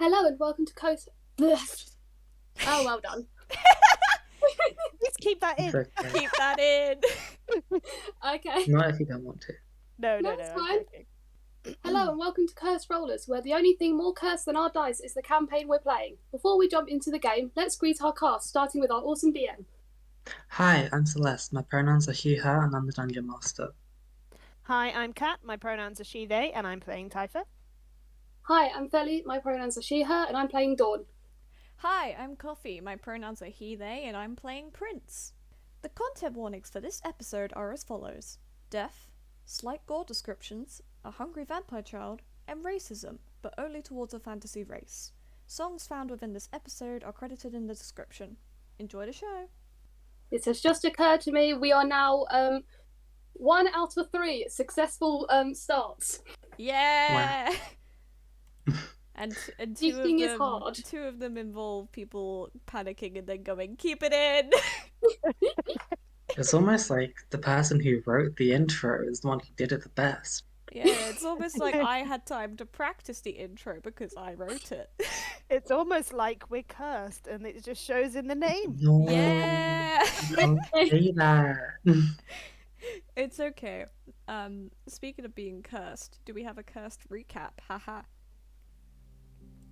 Hello and welcome to Coast. Oh, well done. Just keep that in. It's okay. Keep that in. Okay. Not if you don't want to. No, That's I'm fine. joking. Hello and welcome to Cursed Rollers, where the only thing more cursed than our dice is the campaign we're playing. Before we jump into the game, let's greet our cast, starting with our awesome DM. Hi, I'm Celeste. My pronouns are she, her, and I'm the Dungeon Master. Hi, I'm Kat. My pronouns are she, they, and I'm playing Typha. Hi, I'm Feli. My pronouns are she, her, and I'm playing Dawn. Hi, I'm Coffee. My pronouns are he, they, and I'm playing Prince. The content warnings for this episode are as follows: death, slight gore descriptions, a hungry vampire child, and racism, but only towards a fantasy race. Songs found within this episode are credited in the description. Enjoy the show. It has just occurred to me we are now 1 out of 3 successful starts. Yeah! And Cheating is hard. two of them involve people panicking and then going, keep it in! It's almost like the person who wrote the intro is the one who did it the best. Yeah, it's almost like I had time to practice the intro because I wrote it. It's almost like we're cursed, and it just shows in the name. No, Yeah! don't say that. It's okay. Speaking of being cursed, do we have a cursed recap? Haha.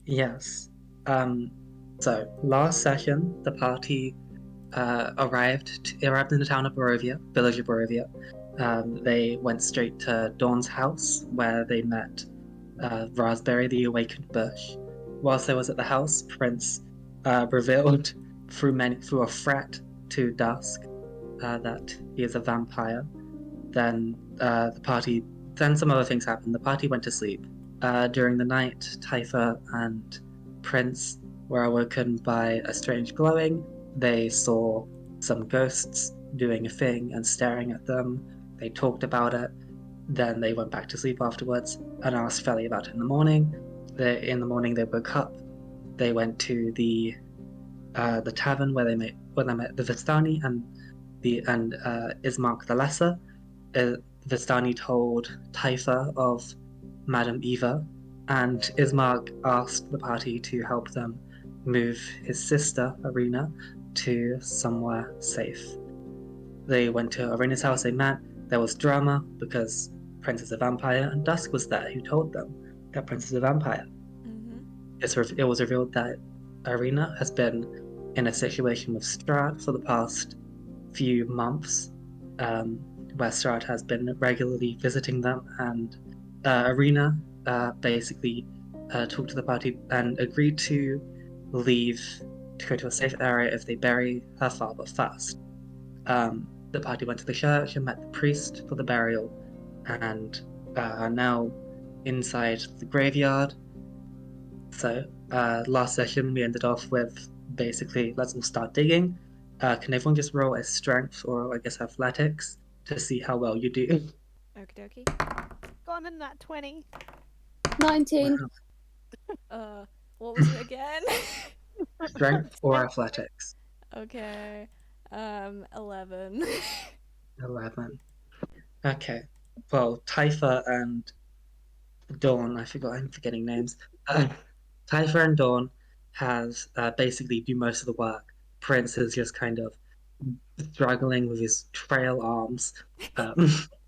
Yes. So last session, the party arrived in the town of Barovia, village of Barovia. They went straight to Dawn's house, where they met Raspberry, the awakened bush. Whilst they was at the house, Prince revealed through a threat to Dusk that he is a vampire. Then then some other things happened. The party went to sleep. During the night, Typha and Prince were awoken by a strange glowing. They saw some ghosts doing a thing and staring at them. They talked about it. Then they went back to sleep afterwards and asked Feli about it in the morning. In the morning, they woke up. They went to the tavern where they met the Vistani and Ismark the Lesser. Vistani told Typha of Madame Eva, and Ismark asked the party to help them move his sister, Irena, to somewhere safe. They went to Irena's house, they met. There was drama because Prince is a vampire, and Dusk was there, who told them that Prince is a vampire. Mm-hmm. It was revealed that Irena has been in a situation with Strahd for the past few months, where Strahd has been regularly visiting them, and Irena basically talked to the party and agreed to leave to go to a safe area if they bury her father first. The party went to the church and met the priest for the burial, and are now inside the graveyard. So last session we ended off with basically, let's all start digging. Can everyone just roll a strength or I guess athletics to see how well you do? Okie dokie. Gone in that 20. 19. Wow. What was it again? Strength or athletics? Okay. 11. 11. Okay. Well, Typha and Dawn, I'm forgetting names. Typha and Dawn has basically do most of the work. Prince is just kind of struggling with his frail arms,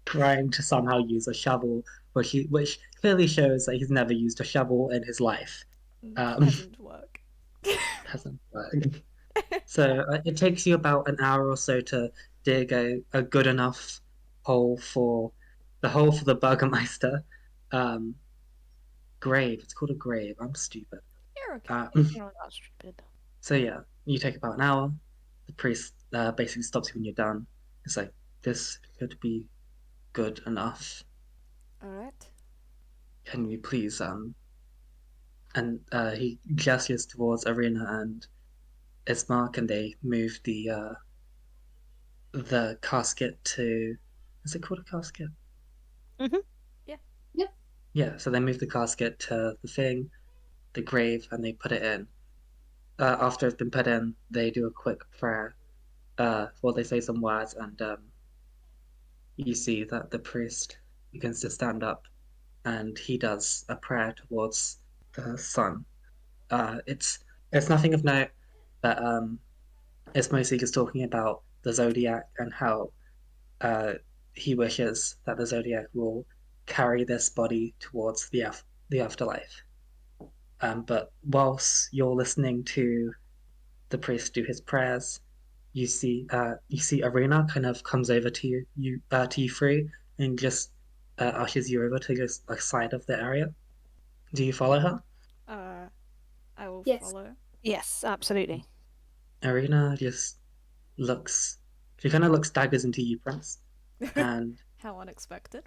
trying to somehow use a shovel, which clearly shows that he's never used a shovel in his life. Doesn't work. Doesn't work. So it takes you about an hour or so to dig a good enough hole for the Burgermeister grave. It's called a grave. I'm stupid. You're okay. You're not stupid. So yeah, you take about an hour. The priest basically stops you when you're done. It's like, this should be good enough. Alright. Can you please and he gestures towards Irena and Ismark, and they move the casket to, is it called a casket? Mm-hmm. Yeah, so they move the casket to the grave, and they put it in. After it's been put in, they do a quick prayer. Well, they say some words, and you see that the priest begins to stand up, and he does a prayer towards the sun. It's nothing of note, but it's mostly just talking about the Zodiac and how he wishes that the Zodiac will carry this body towards the afterlife. But whilst you're listening to the priest do his prayers, you see Irena kind of comes over to you three, and just ushers you over to just a side of the area. Do you follow her? I will Yes. follow. Yes, absolutely. Irena just looks. She kind of looks daggers into you, Prince, and How unexpected.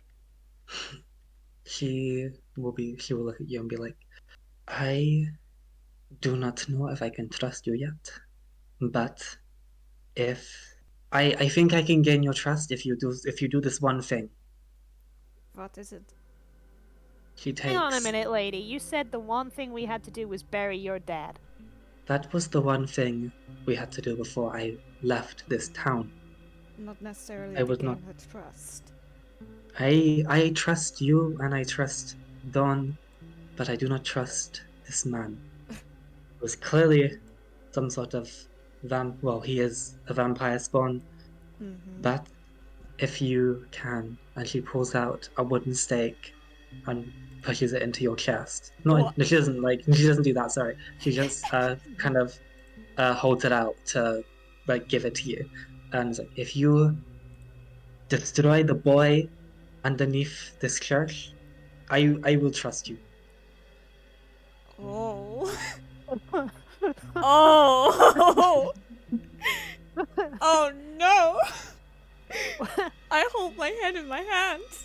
she will look at you and be like, I do not know if I can trust you yet, but if I think I can gain your trust if you do this one thing. What is it? She takes. Hang on a minute, lady. You said the one thing we had to do was bury your dad. That was the one thing we had to do before I left this town. Not necessarily I to would gain not- her trust. I trust you and I trust Dawn, but I do not trust this man. It was clearly some sort of well, he is a vampire spawn. Mm-hmm. But if you can, and she pulls out a wooden stake and pushes it into your chest. No, she doesn't do that. Sorry, she just kind of holds it out to give it to you, and it's like, if you destroy the boy underneath this church, I will trust you. Oh. Oh. Oh no. I hold my head in my hands.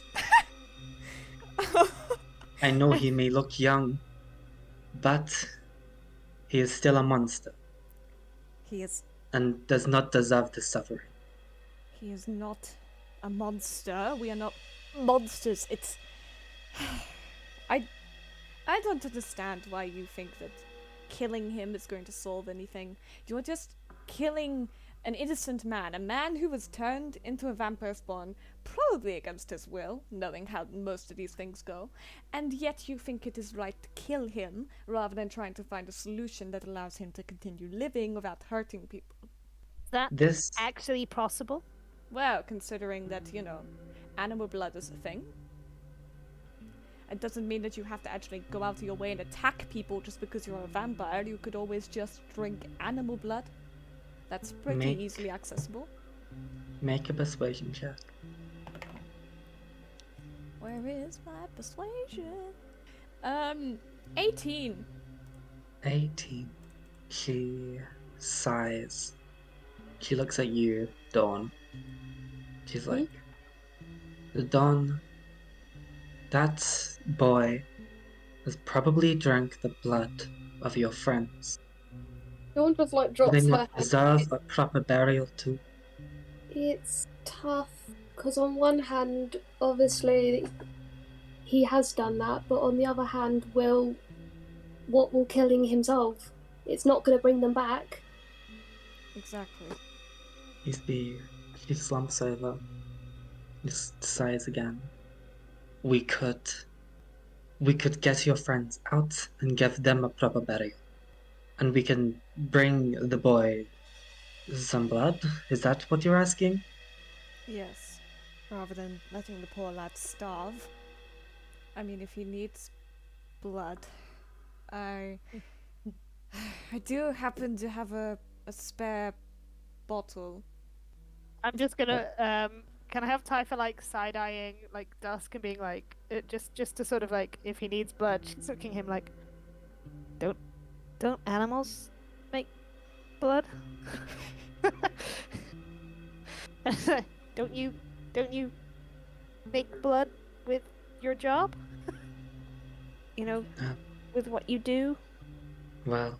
I know he may look young, but he is still a monster He is and does not deserve the suffering. He is not a monster. We are not monsters. It's I don't understand why you think that killing him is going to solve anything. You are just killing an innocent man, a man who was turned into a vampire spawn, probably against his will, knowing how most of these things go, and yet you think it is right to kill him, rather than trying to find a solution that allows him to continue living without hurting people. That This actually possible? Well, considering that, animal blood is a thing. It doesn't mean that you have to actually go out of your way and attack people just because you're a vampire. You could always just drink animal blood. That's pretty easily accessible. Make a persuasion check. Where is my persuasion? 18. 18. She sighs. She looks at you, Dawn. She's like, Dawn, that boy has probably drank the blood of your friends. Dawn just Do drops they her not head. deserve a proper burial too? It's tough because on one hand, obviously, he has done that, but on the other hand, what will killing him solve? It's not going to bring them back. Exactly. She slumps over, just sighs again. We could get your friends out and give them a proper burial. And we can bring the boy some blood? Is that what you're asking? Yes. Rather than letting the poor lad starve. I mean, if he needs blood, I do happen to have a spare bottle. I'm just gonna can I have Typha side-eyeing Dusk and being just to sort of if he needs blood, she's looking him don't animals make blood? Don't you make blood with your job? With what you do? Well,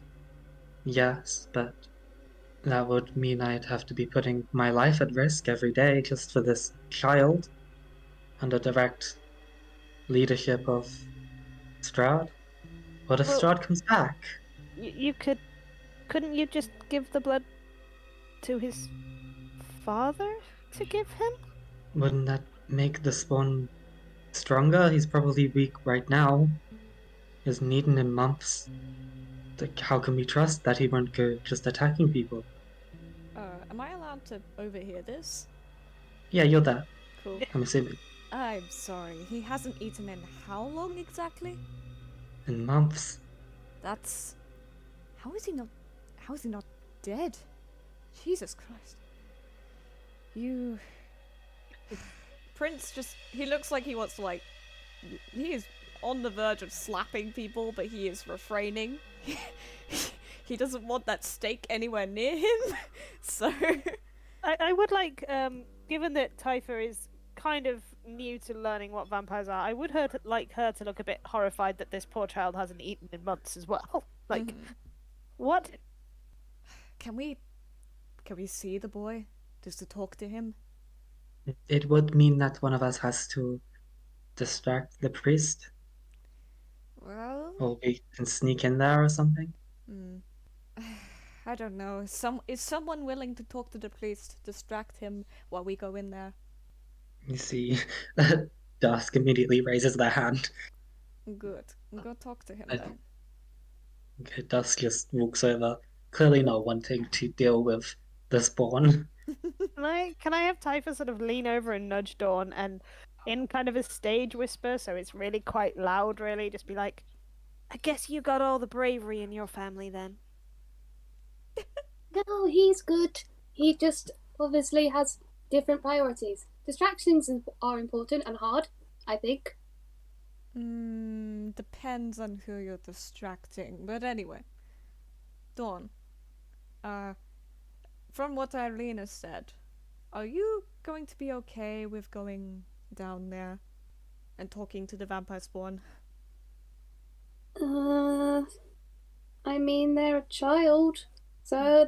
yes, but that would mean I'd have to be putting my life at risk every day just for this child, under direct leadership of Strahd. What if Strahd comes back? You couldn't you just give the blood to his father to give him? Wouldn't that make the spawn stronger? He's probably weak right now. He's needing in months Like, how can we trust that he won't go just attacking people? Am I allowed to overhear this? Yeah, you're there. Cool. I'm assuming. I'm sorry, he hasn't eaten in how long exactly? In months. That's... How is he not dead? Jesus Christ. You... Prince just... He looks like he wants to, like... He is on the verge of slapping people, but he is refraining. He doesn't want that steak anywhere near him, so... I would like, given that Typha is kind of new to learning what vampires are, I would like her to look a bit horrified that this poor child hasn't eaten in months as well. Like, what? Can we see the boy? Just to talk to him? It would mean that one of us has to distract the priest. Well... Or we can sneak in there or something. I don't know. Is someone willing to talk to the priest, distract him while we go in there? You see, Dusk immediately raises their hand. Good. Go talk to him I- then. Okay, Dusk just walks over, clearly not wanting to deal with the spawn. Can I have Typha sort of lean over and nudge Dawn and in kind of a stage whisper, so it's really quite loud, really, just be like, I guess you got all the bravery in your family then. No, he's good. He just obviously has different priorities. Distractions are important and hard, I think. Depends on who you're distracting. But anyway. Dawn. From what Irena said, are you going to be okay with going down there and talking to the vampire spawn? I mean, they're a child, so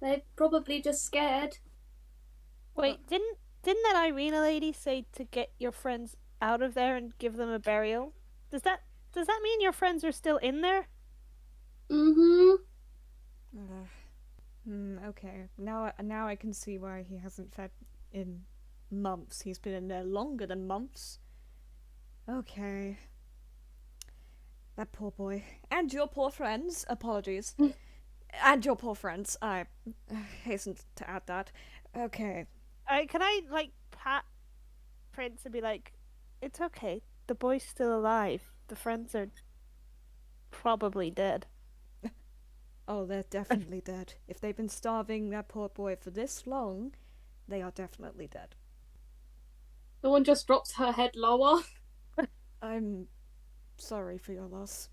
they're probably just scared. Wait, didn't that Irena lady say to get your friends out of there and give them a burial? Does that mean your friends are still in there? Okay. Now I can see why he hasn't fed in months. He's been in there longer than months. Okay. That poor boy. And your poor friends. Apologies. And your poor friends. I hasten to add that. Okay. Can I, like, pat Prince and be like, it's okay. The boy's still alive. The friends are probably dead. Oh, they're definitely dead. If they've been starving that poor boy for this long, they are definitely dead. The one just drops her head lower. I'm sorry for your loss.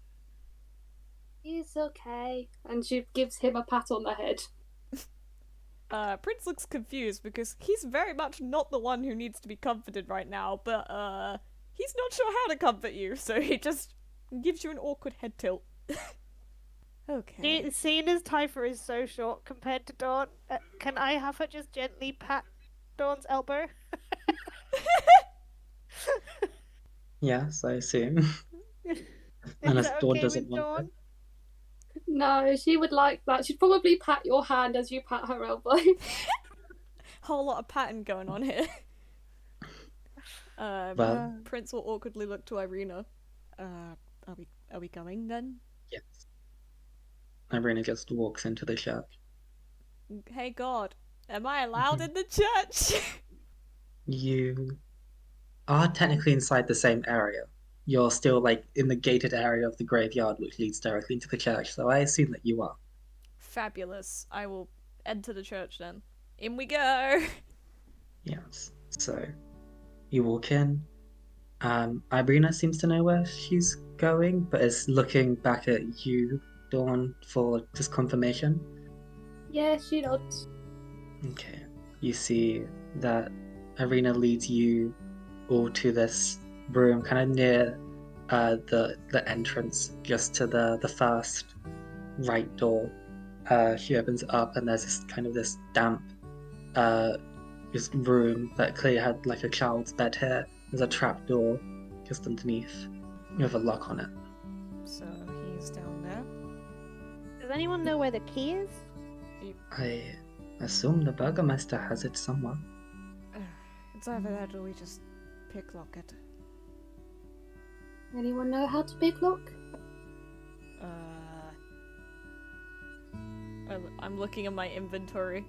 It's okay. And she gives him a pat on the head. Prince looks confused because he's very much not the one who needs to be comforted right now, but he's not sure how to comfort you, so he just gives you an awkward head tilt. Okay. Seeing as Typha is so short compared to Dawn, can I have her just gently pat Dawn's elbow? Yes, I assume. Unless that Dawn okay doesn't with want Dawn? it. No, she would like that. She'd probably pat your hand as you pat her elbow. Whole lot of pattern going on here. Well, Prince will awkwardly look to Irena. Are we going then? yes. Irena just walks into the church. Hey God, am I allowed in the church? You are technically inside the same area. You're still, like, in the gated area of the graveyard, which leads directly into the church, so I assume that you are. Fabulous. I will enter the church then. In we go! Yes. So, you walk in. Irena seems to know where she's going, but is looking back at you, Dawn, for just confirmation. Yeah, she nods. Okay. You see that Irena leads you all to this room, kind of near the entrance, just to the first right door. She opens it up, and there's this damp just room that clearly had like a child's bed here. There's a trap door just underneath with a lock on it. So he's down there. Does anyone know where the key is? I assume the Burgermeister has it somewhere. It's either that or we just picklock it. Anyone know how to pick lock? I'm looking at my inventory.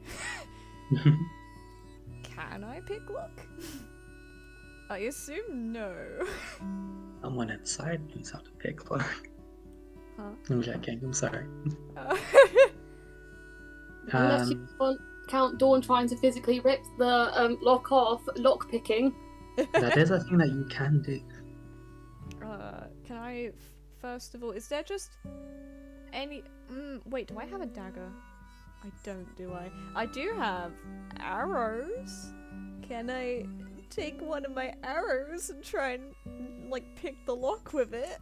Can I pick lock? I assume no. Someone inside knows how to pick lock. Huh? I'm checking, I'm sorry. Unless you want count Dawn trying to physically rip the lock off, lock picking. That is a thing that you can do. Can I, first of all, is there just any... wait, do I have a dagger? I don't, do I? I do have arrows. Can I take one of my arrows and try and, like, pick the lock with it?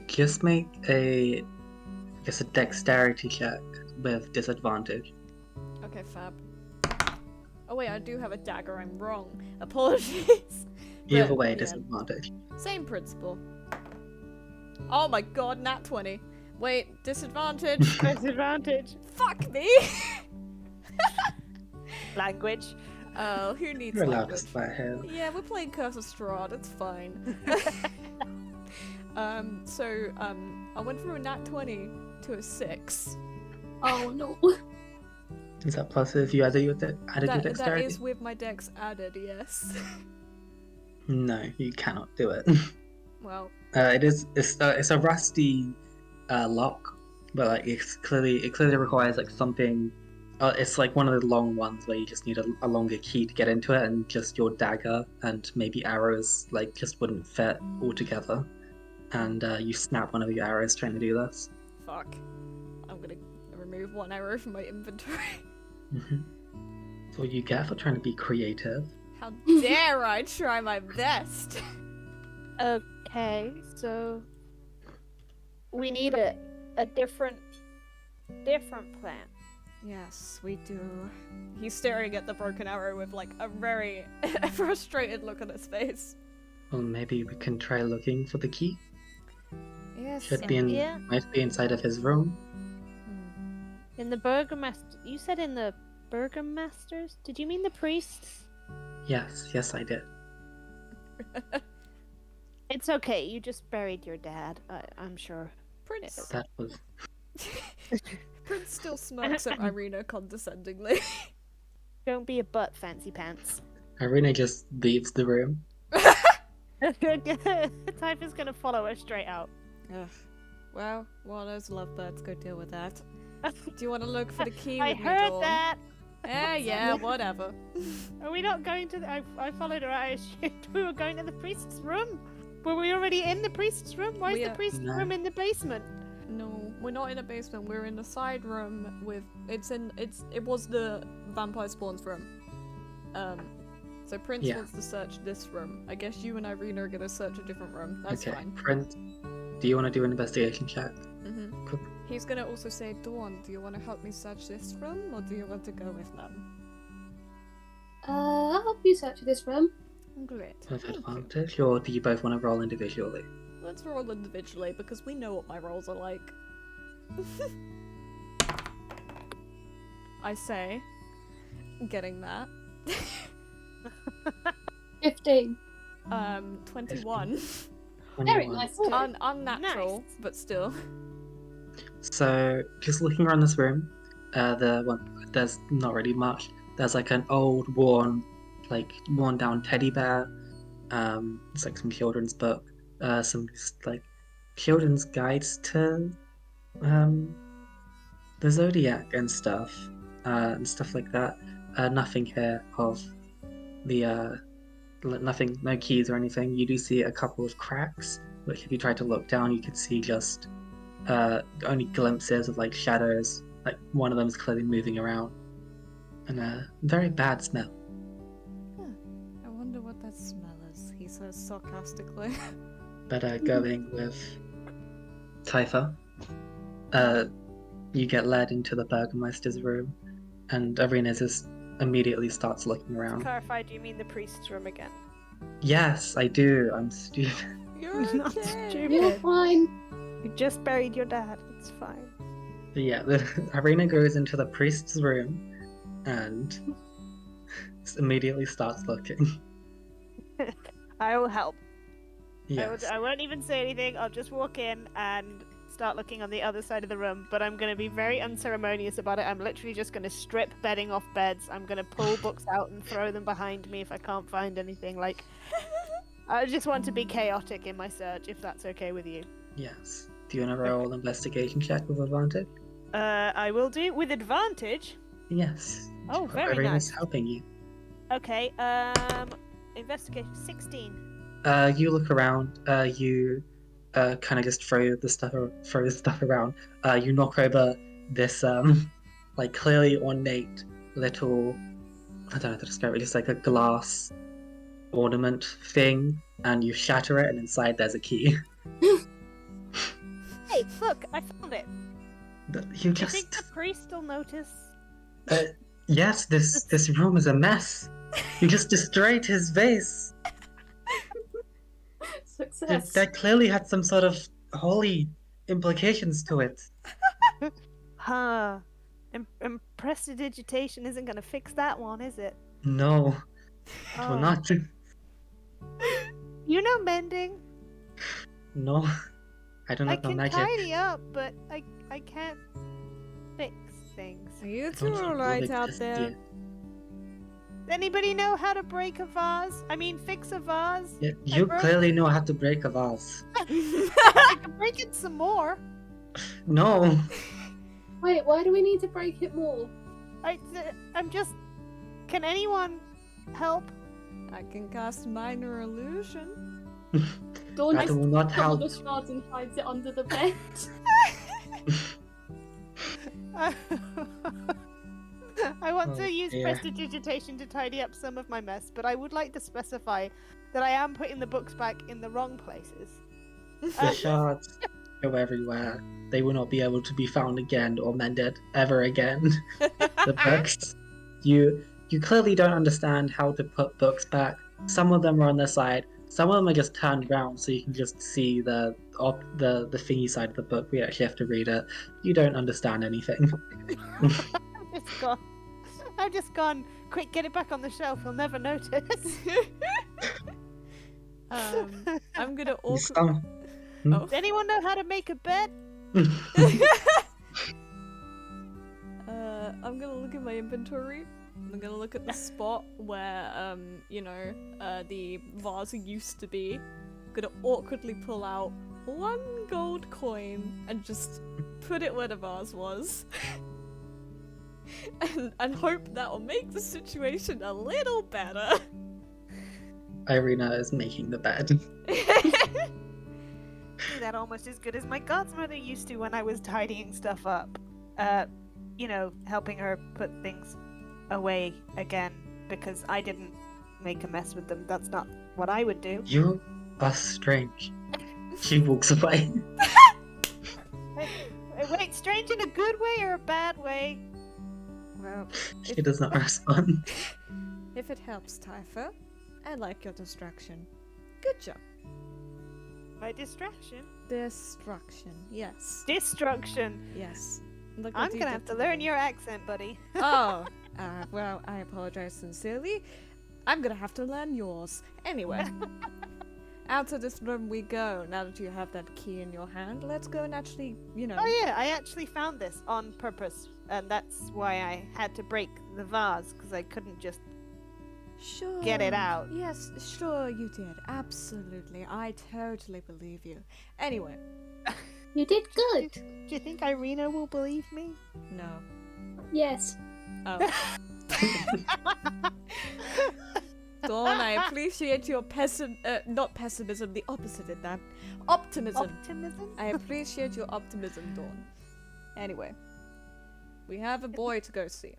Just make a dexterity check with disadvantage. Okay, fab. Oh wait, I do have a dagger, I'm wrong. Apologies. Either But, way, yeah. disadvantage. Same principle. Oh my god, nat 20. Wait, disadvantage. Disadvantage. Fuck me! Language. Oh, who needs You're allowed to language? swear here. Yeah, we're playing Curse of Strahd, it's fine. I went from a nat 20 to a 6. Oh no. Is that plus if you added your That dexterity? is with my dex added, yes. No, you cannot do it. Well, It's a rusty lock, but like it clearly requires like something. It's like one of the long ones where you just need a longer key to get into it, and just your dagger and maybe arrows like just wouldn't fit all together. And you snap one of your arrows trying to do this. fuck. I'm gonna remove one arrow from my inventory. That's what you get for trying to be creative. How dare I try my best! Okay, so we need a different plan. Yes, we do. He's staring at the broken arrow with like a very frustrated look on his face. Well, maybe we can try looking for the key. Yes. Should be in, Yeah. might be inside of his room. In the burgomaster, you said in the burgomasters? Did you mean the priests? Yes, I did. It's okay. You just buried your dad. I'm sure. Prince. That was Prince still smirks at Irena condescendingly. Don't be a butt, fancy pants. Irena just leaves the room. Typha's gonna follow her straight out. Ugh. Well, those lovebirds go deal with that. Do you want to look for the key I with me, heard Dawn? that. Yeah, whatever. Are we not going to? I followed her. I assumed we were going to the priest's room. Were we already in the priest's room? Why is the priest's No. room in the basement? No, we're not in a basement. We're in the side room with. It was the vampire spawns room. So Prince Yeah. wants to search this room. I guess you and Irena are gonna search a different room. That's Okay, fine. Prince, do you want to do an investigation check? Cool. He's gonna also say, Dawn, do you want to help me search this room, or do you want to go with them? I'll help you search this room. Great. With thank you. advantage, or do you both want to roll individually? Let's roll individually because we know what my rolls are like. I say, getting that. 15. 21. Very 21. nice. Unnatural, Nice. but still. So, just looking around this room, there's not really much. There's like an old, worn down teddy bear. It's like some children's book. Some like children's guides to the zodiac and stuff like that. Nothing here of the nothing, no keys or anything. You do see a couple of cracks, which if you try to look down, you could see just only glimpses of like shadows. Like one of them is clearly moving around, and a very bad smell. I wonder what that smell is, he says sarcastically. But going with Typha, you get led into the Burgermeister's room, and Irena just immediately starts looking around. Clarify, do you mean the priest's room again? Yes, I do. I'm stupid. You're Not okay. stupid. You're fine. You just buried your dad. It's fine. But yeah, Irena goes into the priest's room and immediately starts looking. I will help. Yes. I won't even say anything. I'll just walk in and start looking on the other side of the room, but I'm going to be very unceremonious about it. I'm literally just going to strip bedding off beds. I'm going to pull books out and throw them behind me if I can't find anything. Like, I just want to be chaotic in my search, if that's okay with you. Yes. Do you want to roll investigation check with advantage? I will do with advantage. Yes. Oh, very Irena's nice. helping you. Okay, investigation 16. You look around. You kind of just throw the stuff around. You knock over this like clearly ornate little, I don't know how to describe it, just like a glass ornament thing, and you shatter it, and inside there's a key. Hey, look, I found it. You Do you just think the priest will notice? yes, this room is a mess. You just destroyed his vase. Success. That clearly had some sort of holy implications to it. Huh. Prestidigitation isn't going to fix that one, is it? No, it Oh. will not. You know mending? No, I do I not know can magic. tidy up, but I can't fix things. Are you I two don't alright think out this there? idea- Anybody know how to break a vase? I mean, fix a vase? Yeah, you broke- clearly know how to break a vase. I can break it some more. No, Wait, why do we need to break it more? I'm just. Can anyone help? I can cast minor illusion. Dawn that just will not picks up all help. the shards and hides it under the bed. I want Oh, to use dear. prestidigitation to tidy up some of my mess, but I would like to specify that I am putting the books back in the wrong places. The shards go everywhere. They will not be able to be found again or mended ever again. The books. You clearly don't understand how to put books back. Some of them are on their side. Some of them are just turned around so you can just see the thingy side of the book. We actually have to read it. You don't understand anything. I've just gone. Quick, get it back on the shelf. He'll never notice. I'm gonna You awkward. stum- Oh. Does anyone know how to make a bed? I'm gonna look at my inventory. I'm gonna look at the spot where, the vase used to be. I'm gonna awkwardly pull out 1 gold coin and just put it where the vase was. and hope that will make the situation a little better. Irena is making the bed. Do that almost as good as my godmother used to when I was tidying stuff up. Helping her put things away again because I didn't make a mess with them. That's not what I would do. You are strange. She walks away. Wait, strange in a good way or a bad way? Well, She does not respond. if it helps, Typha, I like your distraction. Good job. My distraction? Destruction, yes. Destruction. Yes. Look I'm what you gonna did have to me. learn your accent, buddy. Oh, well, I apologize sincerely. I'm gonna have to learn yours. Anyway, out of this room we go. Now that you have that key in your hand, let's go and actually, Oh yeah, I actually found this on purpose, and that's why I had to break the vase because I couldn't just. Sure. Get it out. Yes, sure you did. Absolutely. I totally believe you. Anyway, You did good. Do you think Irena will believe me? no. Yes. Oh. Dawn, I appreciate your not pessimism, the opposite of that. Optimism. Optimism? I appreciate your optimism, Dawn. Anyway, we have a boy to go see.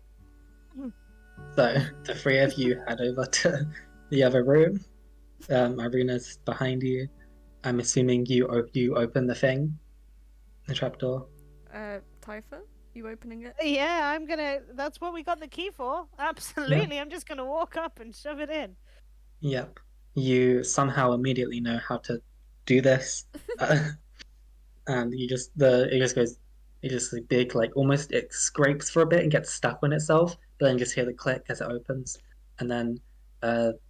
So the three of you head over to the other room. Irena's behind you. I'm assuming you open the thing, the trapdoor. Typha, you opening it? Yeah, I'm gonna. That's what we got the key for. Absolutely, I'm just gonna walk up and shove it in. Yep. You somehow immediately know how to do this, and it just goes. It just like big, like almost it scrapes for a bit and gets stuck on itself, but then you just hear the click as it opens, and then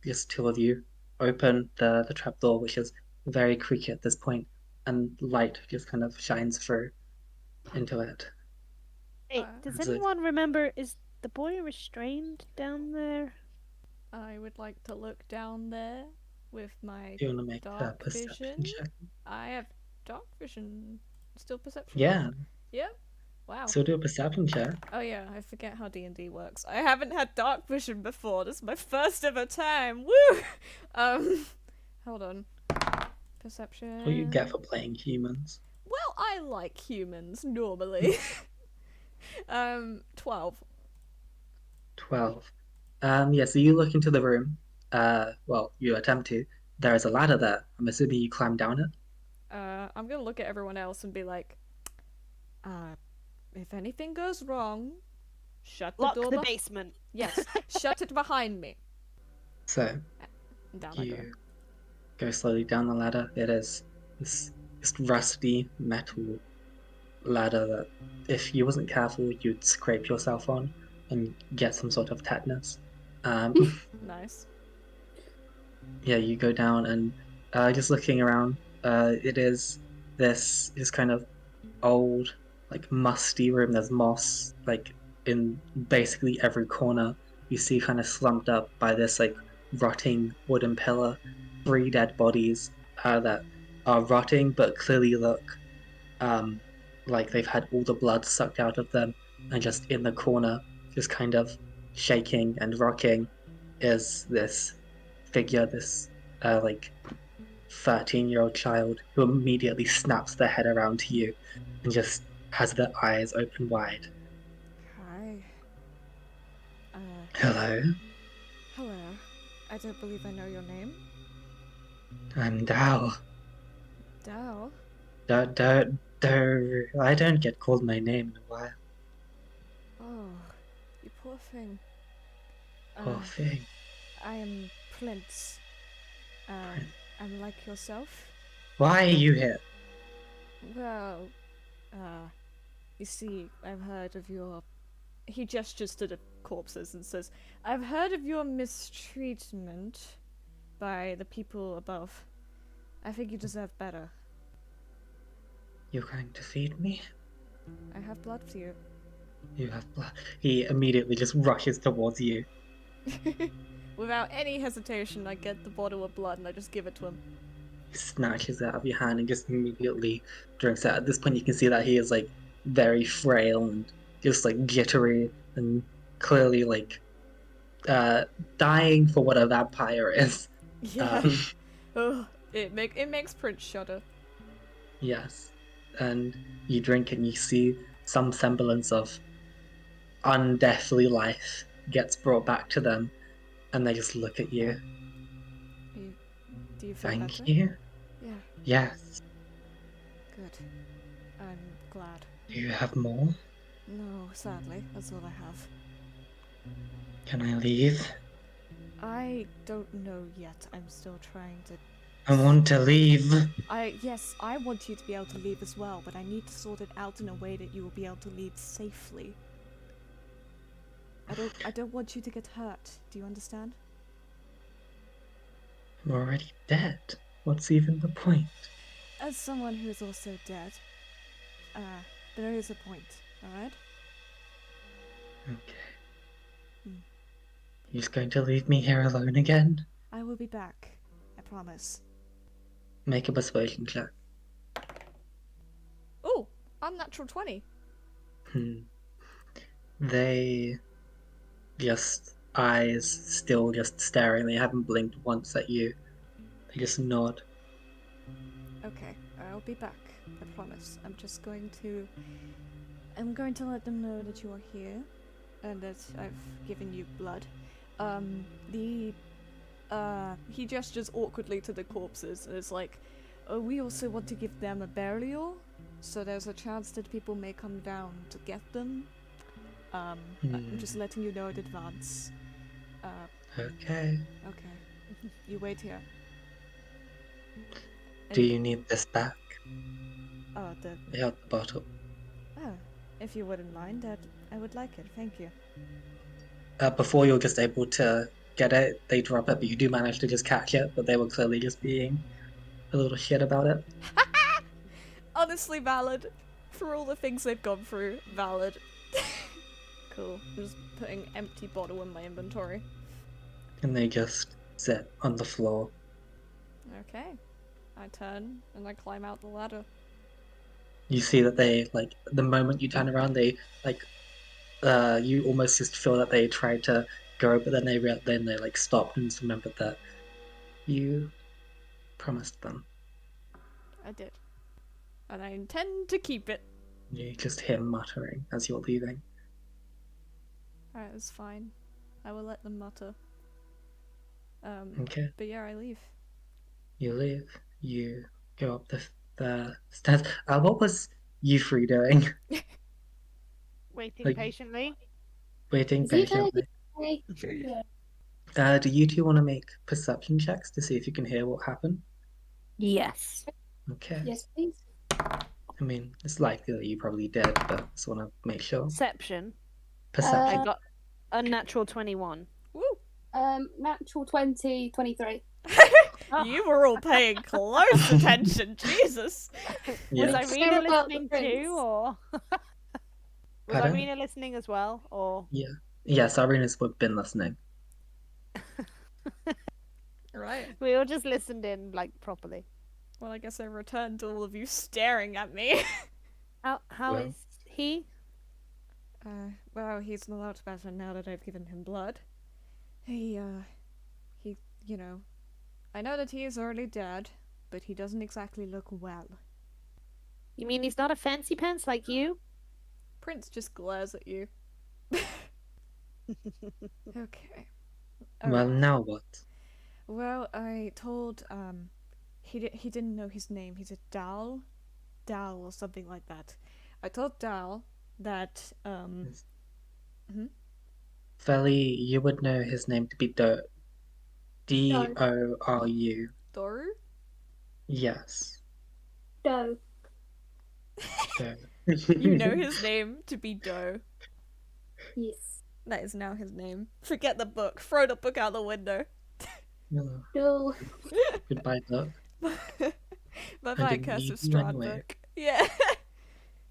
just two of you open the trapdoor, which is very creaky at this point, and light just kind of shines through into it. Hey, does So- anyone remember, is the boy restrained down there? I would like to look down there with my Do you want to make a dark perception vision. check? I have dark vision. Still perception? Yeah, Yep. Wow. so do a perception check. Oh yeah, I forget how D&D works. I haven't had dark vision before. This is my first ever time. Woo! Hold on. Perception. What you get for playing humans. Well, I like humans normally. 12. 12. Yeah, so you look into the room. Well, you attempt to. There is a ladder there. I'm assuming you climb down it. I'm gonna look at everyone else and be like, if anything goes wrong, shut the Lock door. the basement. Yes, shut it behind me. So And down I go. you go slowly down the ladder. It is this rusty metal ladder that, if you wasn't careful, you'd scrape yourself on and get some sort of tetanus. Nice. Yeah, you go down and just looking around, it is this kind of old, like musty room. There's moss like in basically every corner. You see kind of slumped up by this like rotting wooden pillar, 3 dead bodies that are rotting but clearly look like they've had all the blood sucked out of them, and just in the corner, just kind of shaking and rocking, is this figure, this like 13-year-old child who immediately snaps their head around to you and just has their eyes open wide. Hi. Hello, Hello. I don't believe I know your name. I'm Dao. Dao? I don't get called my name in a while. Oh, you poor thing. Poor thing. I am Prince. I'm like yourself. Why are you here? Well, you see, I've heard of your... He gestures to the corpses and says, I've heard of your mistreatment by the people above. I think you deserve better. You're going to feed me? I have blood for you. You have blood. He immediately just rushes towards you. Without any hesitation, I get the bottle of blood and I just give it to him. He snatches it out of your hand and just immediately drinks it. At this point, you can see that he is like very frail and just like jittery and clearly like dying for what a vampire is. Yeah. Oh, it makes Prince shudder. Yes. And you drink and you see some semblance of undeathly life gets brought back to them, and they just look at you. Do you feel Thank better? you. Yeah, Yes. good. I'm glad. Do you have more? No, sadly, that's all I have. Can I leave? I don't know yet. I'm still trying to... I want to leave. Yes, I want you to be able to leave as well, but I need to sort it out in a way that you will be able to leave safely. I don't want you to get hurt. Do you understand? I'm already dead. What's even the point? As someone who is also dead, there is a point, alright? Okay. Hmm. You're just going to leave me here alone again? I will be back. I promise. Make a persuasion check. Oh, unnatural 20. They just eyes still just staring. They haven't blinked once at you. They just nod. Okay, I'll be back. I promise. I'm going to let them know that you are here and that I've given you blood. He gestures awkwardly to the corpses and is like, we also want to give them a burial, so there's a chance that people may come down to get them. I'm just letting you know in advance. Okay. Okay. You wait here. Do you need this back? Oh, I held the bottle. Oh, if you wouldn't mind, I would like it. Thank you. Before you're just able to get it, they drop it, but you do manage to just catch it, but they were clearly just being a little shit about it. Honestly, valid. For all the things they've gone through, valid. Cool. I'm just putting empty bottle in my inventory. And they just sit on the floor. Okay. I turn and I climb out the ladder. You see that they, like, the moment you turn around, they, like, you almost just feel that they tried to go, but then they like stopped and remembered that you promised them. I did. And I intend to keep it. You just hear muttering as you're leaving. Alright, it's fine. I will let them mutter. Okay. But yeah, I leave. You leave. You go up the stairs. What was you three doing? Waiting Like- patiently. Waiting Is he there? patiently. Do you two want to make perception checks to see if you can hear what happened? Yes. Okay. Yes, please. I mean, it's likely that you probably did, but just want to make sure. Perception. Perception. I got unnatural 21. Woo! Natural 20, 23. Oh. You were all paying close attention, Jesus! Yeah. Was Irena Care about the listening prince. too, or was Pardon? Irena listening as well, or? Yes, Irena's been listening. Right. We all just listened in, like, properly. Well, I guess I returned to all of you staring at me. How Well. is he? Well, he's a lot better now that I've given him blood. He, you know, I know that he is already dead, but he doesn't exactly look well. You mean he's not a fancy pants like you? Prince just glares at you. Okay. Well, now what? Well, I told, he didn't know his name. He said Dal or something like that. I told Dal that, Feli, you would know his name to be Doru. Doru? Yes. Doe. Do. You know his name to be Doe. Yes. That is now his name. Forget the book. Throw the book out the window. No. Doe. Goodbye, Doug. Bye-bye, didn't Curse need of you Strahd anyway. book. Yeah.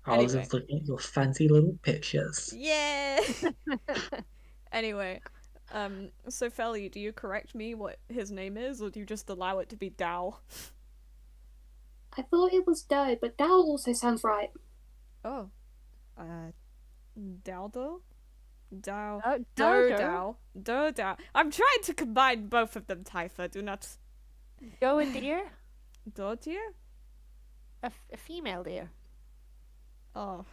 I was Anyway. just looking at your fancy little pictures. Yeah. Anyway, so Feli, do you correct me what his name is, or do you just allow it to be Dow? I thought it was Doe, but Dow also sounds right. Oh. Dowdo? Dow. Oh, Dow. Dow. I'm trying to combine both of them, Typha. Do not. Go a deer? Do dear? A female deer. Oh.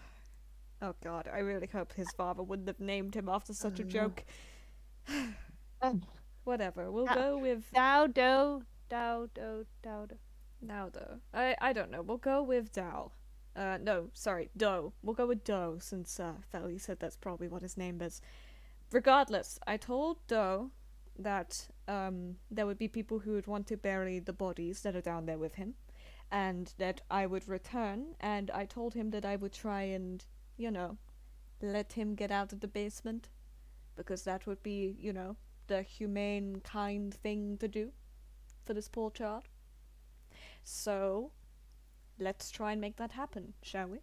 Oh god, I really hope his father wouldn't have named him after such a joke. Whatever, we'll go with Dow. Now though. I don't know, we'll go with Dow. No, sorry, Doe. We'll go with Doe, since Feli said that's probably what his name is. Regardless, I told Doe that there would be people who would want to bury the bodies that are down there with him, and that I would return, and I told him that I would try and, you know, let him get out of the basement, because that would be, you know, the humane, kind thing to do for this poor child. So, let's try and make that happen, shall we?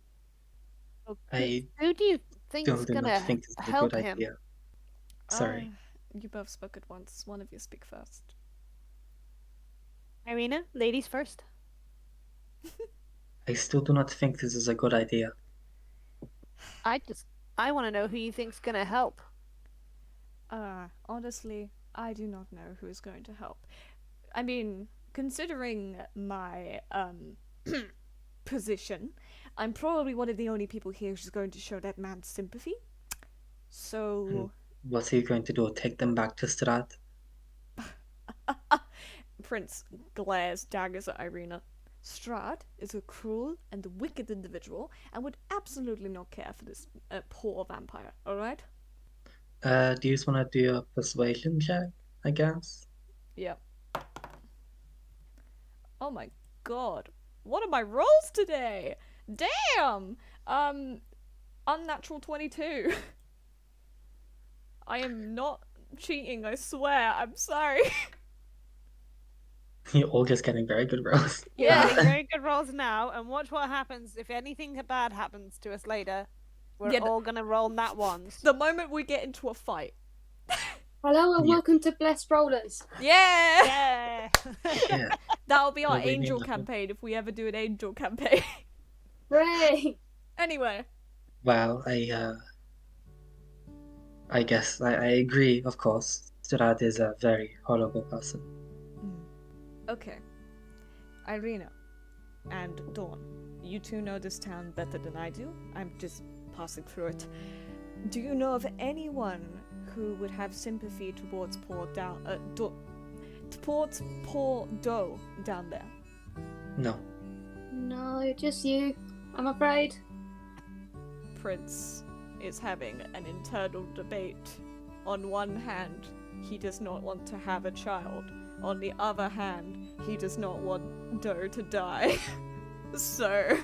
I Who do you think's don't gonna think it's a help good him? idea. Sorry. You both spoke at once. One of you speak first. Irena, ladies first. I still do not think this is a good idea. I want to know who you think's gonna help. Honestly, I do not know who is going to help. I mean, considering my, position, I'm probably one of the only people here who's going to show that man sympathy. So... What are you going to do? Take them back to Strahd? Prince glares daggers at Irena. Strahd is a cruel and wicked individual and would absolutely not care for this poor vampire, alright? Do you just want to do a persuasion check, I guess? Yep. Oh my god. What are my rolls today? Damn! Unnatural 22. I am not cheating, I swear. I'm sorry. You're all just getting very good rolls. You're Yeah. getting very good rolls now, and watch what happens if anything bad happens to us later. We're Yeah, all gonna roll nat ones. The moment we get into a fight. Hello and Yeah. welcome to Blessed Rollers. Yeah! Yeah. Yeah. That'll be our It'll be angel beautiful. campaign if we ever do an angel campaign. Hooray! Anyway. Well, I guess I agree, of course. Strad is a very horrible person. Okay. Irena and Dawn, you two know this town better than I do. I'm just passing through it. Do you know of anyone who would have sympathy towards poor Doe down there? No. No, just you, I'm afraid. Prince is having an internal debate. On one hand, he does not want to have a child. On the other hand, he does not want Doe to die. So,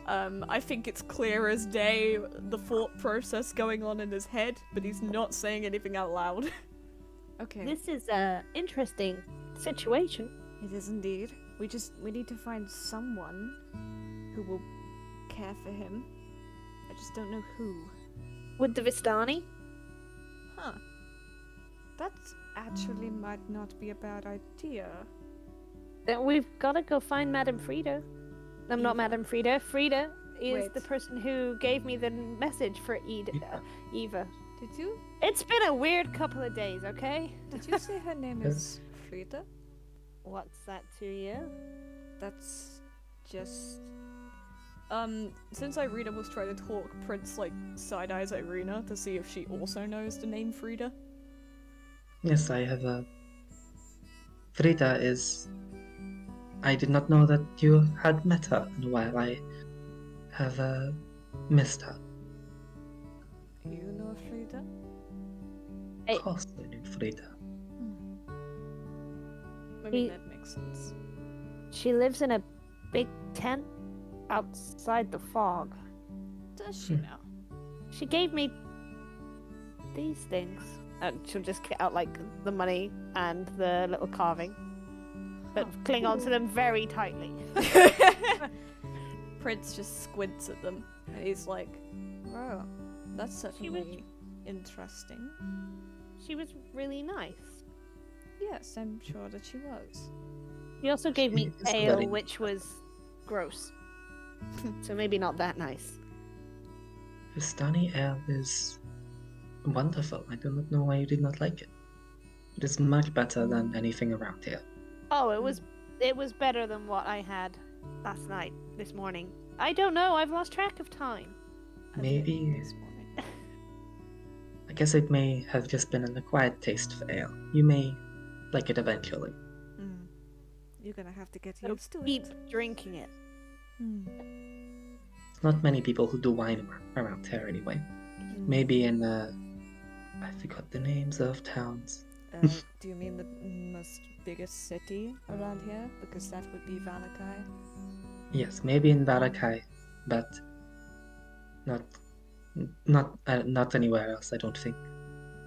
I think it's clear as day the thought process going on in his head, but he's not saying anything out loud. Okay. This is a interesting situation. It is indeed. We need to find someone who will care for him. I just don't know who. Would the Vistani? Huh. That actually might not be a bad idea. Then we've got to go find Madame Frida. I'm not Eva. Madame Frida. Frida is Wait. the person who gave me the message for Eva. Did you It's been a weird couple of days, okay? say her name is Frida? What's that to you? That's just since Irena was trying to talk, Prince side eyes Irena to see if she also knows the name Frida. Yes, I have a. Frida is. I did not know that you had met her in a while. I have missed her. You know Frida? Hey. Of course, I knew Frida. Maybe that makes sense. She lives in a big tent outside the fog. Does she now? She gave me these things. And she'll just get out the money and the little carving. But cling on to them very tightly. Prince just squints at them and he's like, "Oh, that's certainly interesting." She was really nice. Yes, I'm sure that she was. She also gave me She is ale, very which was gross. So maybe not that nice. Vistani ale is wonderful. I do not know why you did not like it. It is much better than anything around here. Oh, it was better than what I had last night, this morning. I don't know, I've lost track of time. Maybe. This morning. I guess it may have just been an acquired taste for ale. You may like it eventually. You're gonna have to get So used to keep it. drinking it. Not many people who do wine around here anyway. Maybe in I forgot the names of towns. Do you mean the most biggest city around here? Because that would be Valakai. Yes, maybe in Varakai, but not anywhere else. I don't think.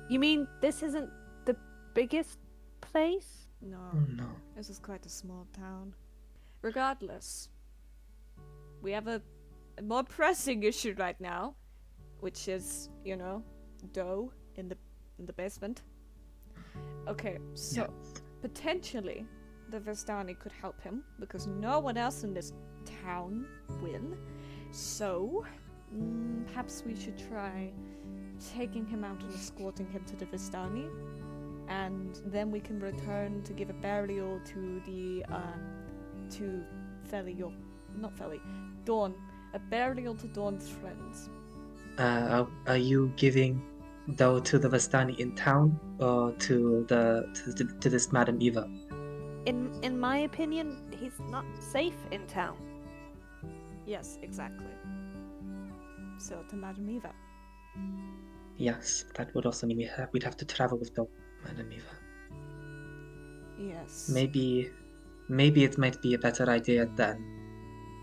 You mean this isn't the biggest place? No, Oh no. this is quite a small town. Regardless, we have a more pressing issue right now, which is, Doe in the basement. Okay, so Yes. potentially the Vistani could help him because no one else in this town will. So perhaps we should try taking him out and escorting him to the Vistani, and then we can return to give a burial to the to Feli, or not Feli, Dawn, a burial to Dawn's friends. Are you giving Doe to the Vistani in town or to this Madame Eva? In my opinion, he's not safe in town. Yes, exactly. So to Madame Eva. Yes, that would also mean we'd have to travel with Doe, Madame Eva. Yes. Maybe it might be a better idea then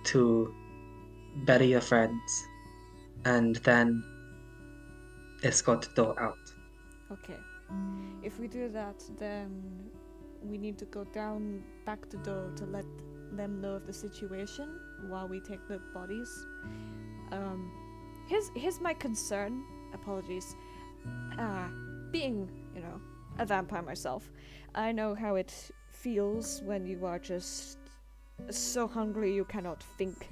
to bury your friends and then escort Doe out. Okay. If we do that, then we need to go down back to door to let them know of the situation while we take the bodies. Here's my concern. Apologies. Being, a vampire myself, I know how it feels when you are just so hungry you cannot think.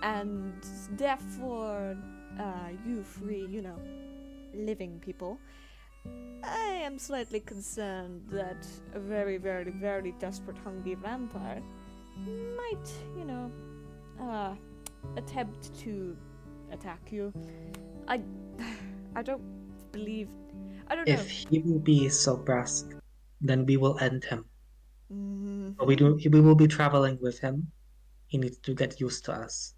And therefore, you free, living people, I am slightly concerned that a very, very, very desperate, hungry vampire might, attempt to attack you. I don't believe... I don't know. If he will be so brusque, then we will end him. But we will be traveling with him. He needs to get used to us.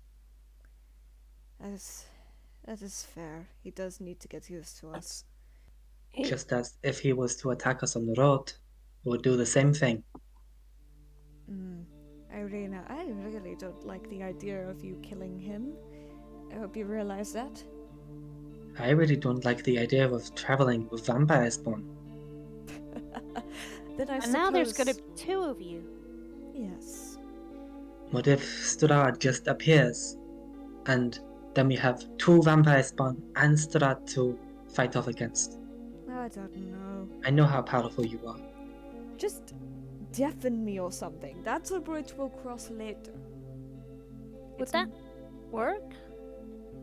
That is fair. He does need to get used to us. Just as if he was to attack us on the road, we would do the same thing. Irena, I really don't like the idea of you killing him. I hope you realize that. I really don't like the idea of traveling with vampire spawn. Then I And now there's gonna be 2 of you. Yes. What if Strahd just appears, and then we have 2 vampire spawn and Strahd to fight off against? I don't know. I know how powerful you are. Just deafen me or something. That's a bridge we'll cross later. Would that work?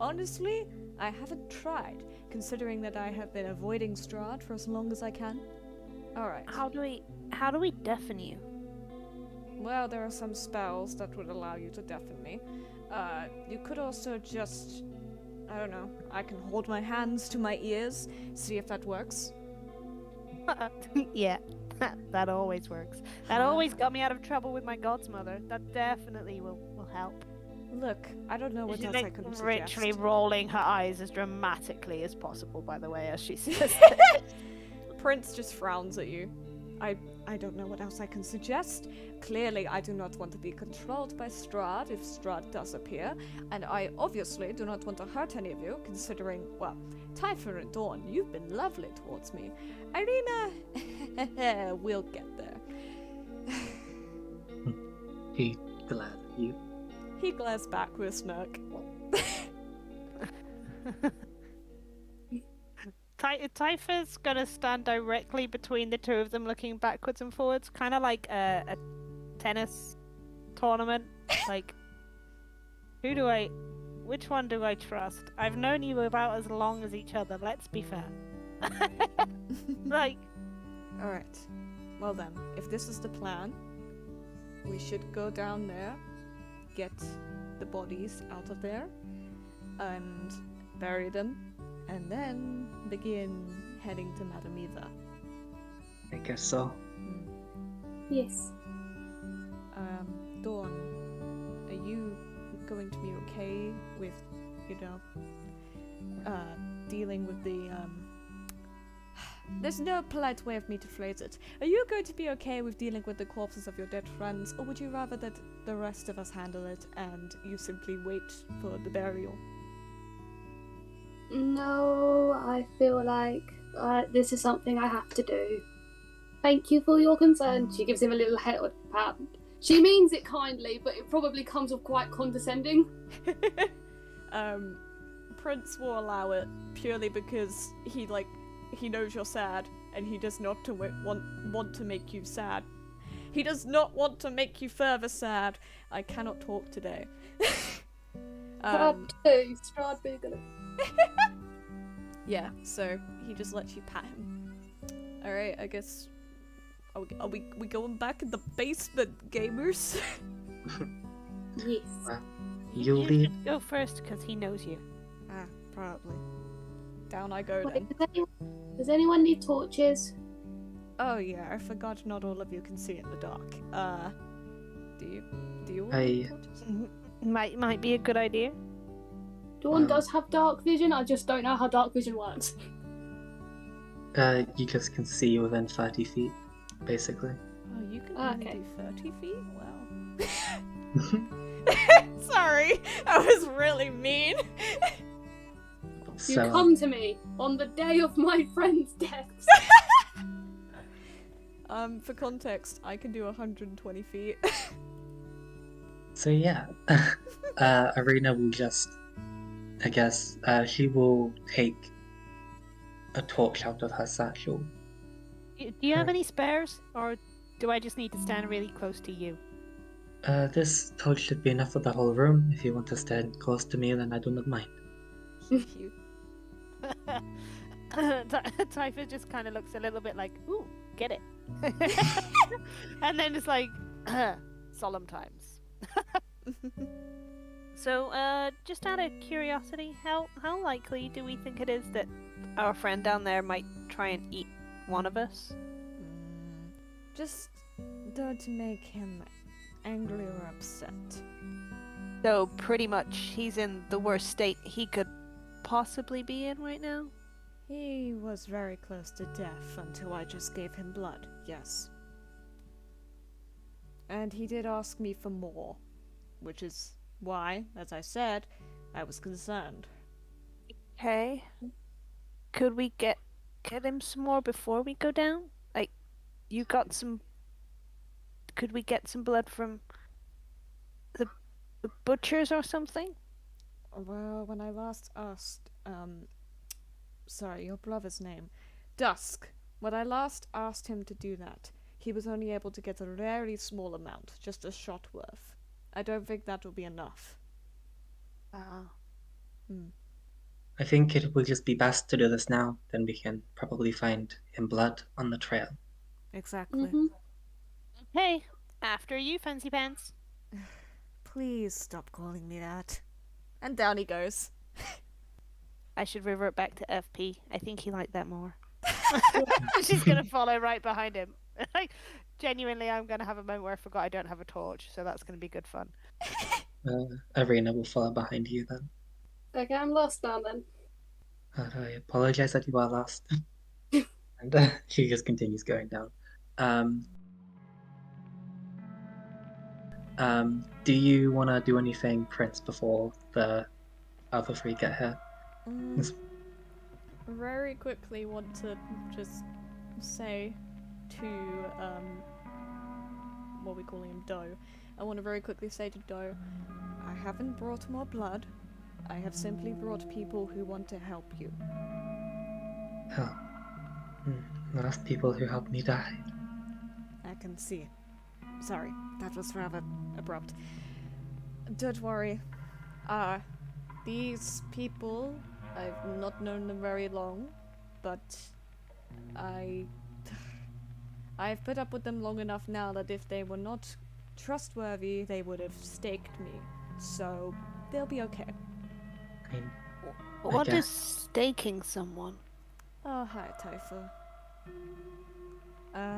Honestly, I haven't tried, considering that I have been avoiding Strahd for as long as I can. Alright. How do we deafen you? Well, there are some spells that would allow you to deafen me. You could also just... I don't know. I can hold my hands to my ears, see if that works. Yeah, that always works. That always got me out of trouble with my godmother. That definitely will help. Look, I don't know what She's else I could suggest. literally rolling her eyes as dramatically as possible, by the way, as she says. Prince just frowns at you. I don't know what else I can suggest. Clearly, I do not want to be controlled by Strahd if Strahd does appear, and I obviously do not want to hurt any of you, considering, well, Typha and Dawn, you've been lovely towards me. Irena, we'll get there. He glad at you. He glares back with a smirk. Typha's gonna stand directly between the 2 of them, looking backwards and forwards, kind of like a tennis tournament. Like, which one do I trust? I've known you about as long as each other, let's be fair. Like... Alright. Well then, if this is the plan, we should go down there, get the bodies out of there, and bury them, and then begin heading to Madame Eva. I guess so. Yes. Dawn, are you going to be okay with, dealing with the, There's no polite way of me to phrase it. Are you going to be okay with dealing with the corpses of your dead friends, or would you rather that the rest of us handle it and you simply wait for the burial? No, I feel like this is something I have to do. Thank you for your concern. She gives him a little head pat. She means it kindly, but it probably comes off quite condescending. Prince will allow it purely because he knows you're sad, and he does not want to make you sad. He does not want to make you further sad. I cannot talk today. Strahd Boogaloo. Yeah, so he just lets you pat him. Alright, I guess... Are we going back in the basement, gamers? Yes. You You lead. should go first, because he knows you. Probably. Down I go Wait, then. does anyone need torches? Oh yeah, I forgot not all of you can see in the dark. Do you all I- need torches? Might be a good idea. Dawn does have dark vision, I just don't know how dark vision works. You just can see within 30 feet, basically. Oh, you can Okay. only do 30 feet? Wow. Sorry, I was really mean. You So, come to me on the day of my friend's death. For context, I can do 120 feet. So yeah, Irena will just, I guess, she will take a torch out of her satchel. Do you have any spares, or do I just need to stand really close to you? This torch should be enough for the whole room. If you want to stand close to me, then I do not mind. Thank you. Typha just kind of looks a little bit like, ooh, get it. And then it's like, solemn times. So, just out of curiosity, how likely do we think it is that our friend down there might try and eat one of us? Just don't make him angry or upset. So, pretty much, he's in the worst state he could possibly be in right now? He was very close to death until I just gave him blood, yes. And he did ask me for more, which is why, as I said, I was concerned. Okay. Could we get him some more before we go down? Like, you got some... Could we get some blood from the butchers or something? Well, when I last asked, sorry, your brother's name, Dusk. When I last asked him to do that, he was only able to get a very small amount, just a shot worth. I don't think that will be enough. I think it will just be best to do this now, then we can probably find him blood on the trail. Exactly. Hey, after you, Fancy Pants. Please stop calling me that. And down he goes. I should revert back to FP. I think he liked that more. She's gonna follow right behind him. Like, genuinely, I'm gonna have a moment where I forgot I don't have a torch, so that's gonna be good fun. Irena will follow behind you then. Okay, I'm lost now then. I apologize that you are lost. And she just continues going down. Do you want to do anything, Prince, before the other three get here? Very quickly want to just say to, what we calling him, Doe. I want to very quickly say to Doe, I haven't brought more blood. I have simply brought people who want to help you. Oh. Last people who helped me die. I can see. Sorry, that was rather abrupt. Don't worry. These people, I've not known them very long, but I've put up with them long enough now that if they were not trustworthy, they would have staked me. So, they'll be okay. What is staking someone? Oh, hi, Typha.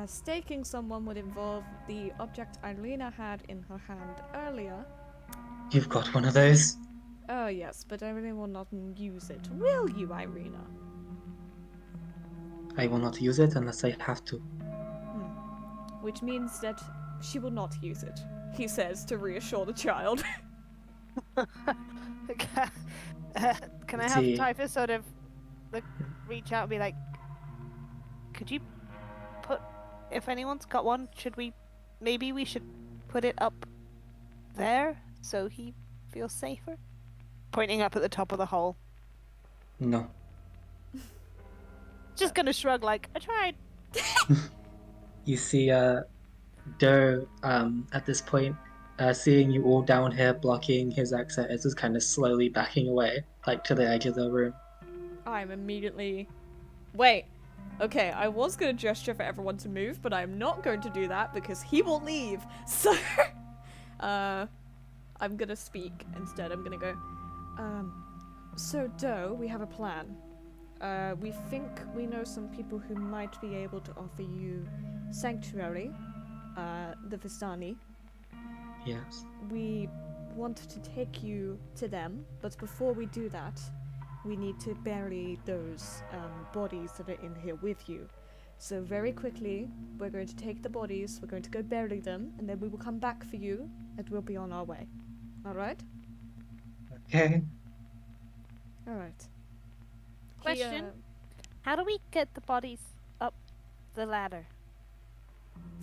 Staking someone would involve the object Irena had in her hand earlier. You've got one of those? Oh, yes, but I really will not use it. Will you, Irena? I will not use it unless I have to. Which means that she will not use it, he says to reassure the child. Can I have Typha sort of reach out and be like, could you put, if anyone's got one, maybe we should put it up there so he feels safer? Pointing up at the top of the hole. No. Just gonna shrug like, I tried. You see, Doe, at this point, seeing you all down here blocking his exit, is just kind of slowly backing away, like to the edge of the room. I'm immediately... Wait. Okay, I was gonna gesture for everyone to move, but I'm not going to do that because he will leave. So, I'm gonna speak instead. I'm gonna go, so Doe, we have a plan. We think we know some people who might be able to offer you sanctuary, the Vistani. Yes. We want to take you to them, but before we do that, we need to bury those bodies that are in here with you. So very quickly, we're going to take the bodies, we're going to go bury them, and then we will come back for you, and we'll be on our way. Alright? Okay. Alright. Question. How do we get the bodies up the ladder?